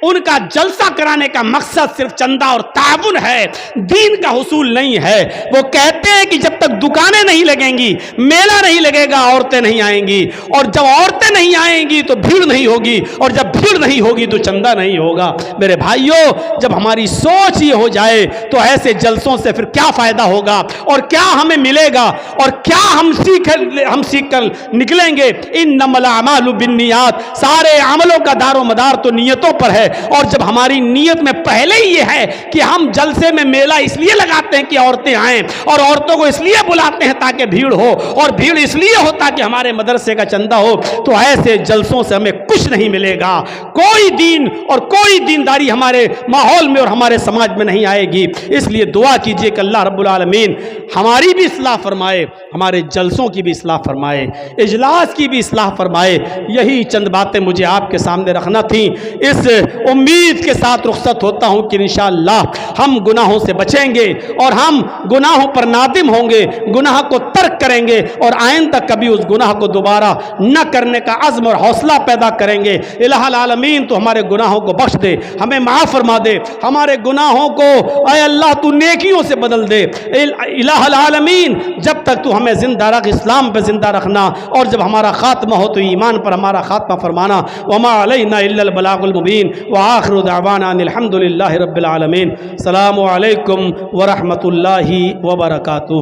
ان کا جلسہ کرانے کا مقصد صرف چندہ اور تعاون ہے، دین کا حصول نہیں ہے۔ وہ کہتے ہیں کہ جب تک دکانیں نہیں لگیں گی، میلہ نہیں لگے گا، عورتیں نہیں آئیں گی، اور جب عورتیں نہیں آئیں گی تو بھیڑ نہیں ہوگی، اور جب بھیڑ نہیں ہوگی تو چندہ نہیں ہوگا۔ میرے بھائیوں، جب ہماری سوچ یہ ہو جائے تو ایسے جلسوں سے پھر کیا فائدہ ہوگا اور کیا ہمیں ملے گا اور کیا ہم سیکھ کر نکلیں گے؟ انما الاعمال بالنیات، سارے عملوں کا دار و مدار تو نیتوں پر ہے، اور جب ہماری نیت میں پہلے ہی یہ ہے کہ ہم جلسے میں میلہ اس لیے لگاتے ہیں کہ عورتیں آئیں، اور عورتوں کو اس لیے بلاتے ہیں تاکہ بھیڑ ہو، اور بھیڑ اس لیے ہوتا کہ ہمارے مدرسے کا چندہ ہو، تو ایسے جلسوں سے ہمیں کچھ نہیں ملے گا، کوئی دین اور کوئی دینداری ہمارے ماحول میں اور ہمارے سماج میں نہیں آئے گی۔ اس لیے دعا کیجئے کہ اللہ رب العالمین ہماری بھی اصلاح فرمائے، ہمارے جلسوں کی بھی اصلاح فرمائے، اجلاس کی بھی اصلاح فرمائے۔ یہی چند باتیں مجھے آپ کے سامنے رکھنا تھیں، اس امید کے ساتھ رخصت ہوتا ہوں کہ انشاءاللہ ہم گناہوں سے بچیں گے اور ہم گناہوں پر نادم ہوں گے، گناہ کو ترک کریں گے، اور آئندہ کبھی اس گناہ کو دوبارہ نہ کرنے کا عزم اور حوصلہ پیدا کریں گے۔ الہ العالمین تو ہمارے گناہوں کو بخش دے، ہمیں معاف فرما دے، ہمارے گناہوں کو اے اللہ تو نیکیوں سے بدل دے۔ الہ العالمین جب تک تو ہمیں زندہ رکھ، اسلام پہ زندہ رکھنا، اور جب ہمارا خاتمہ ہو تو ایمان پر ہمارا خاتمہ فرمانا۔ وما علینا الا البلاغ المبین، وآخر دعوانا ان الحمد للہ رب العالمین۔ السلام علیکم ورحمۃ اللہ وبرکاتہ۔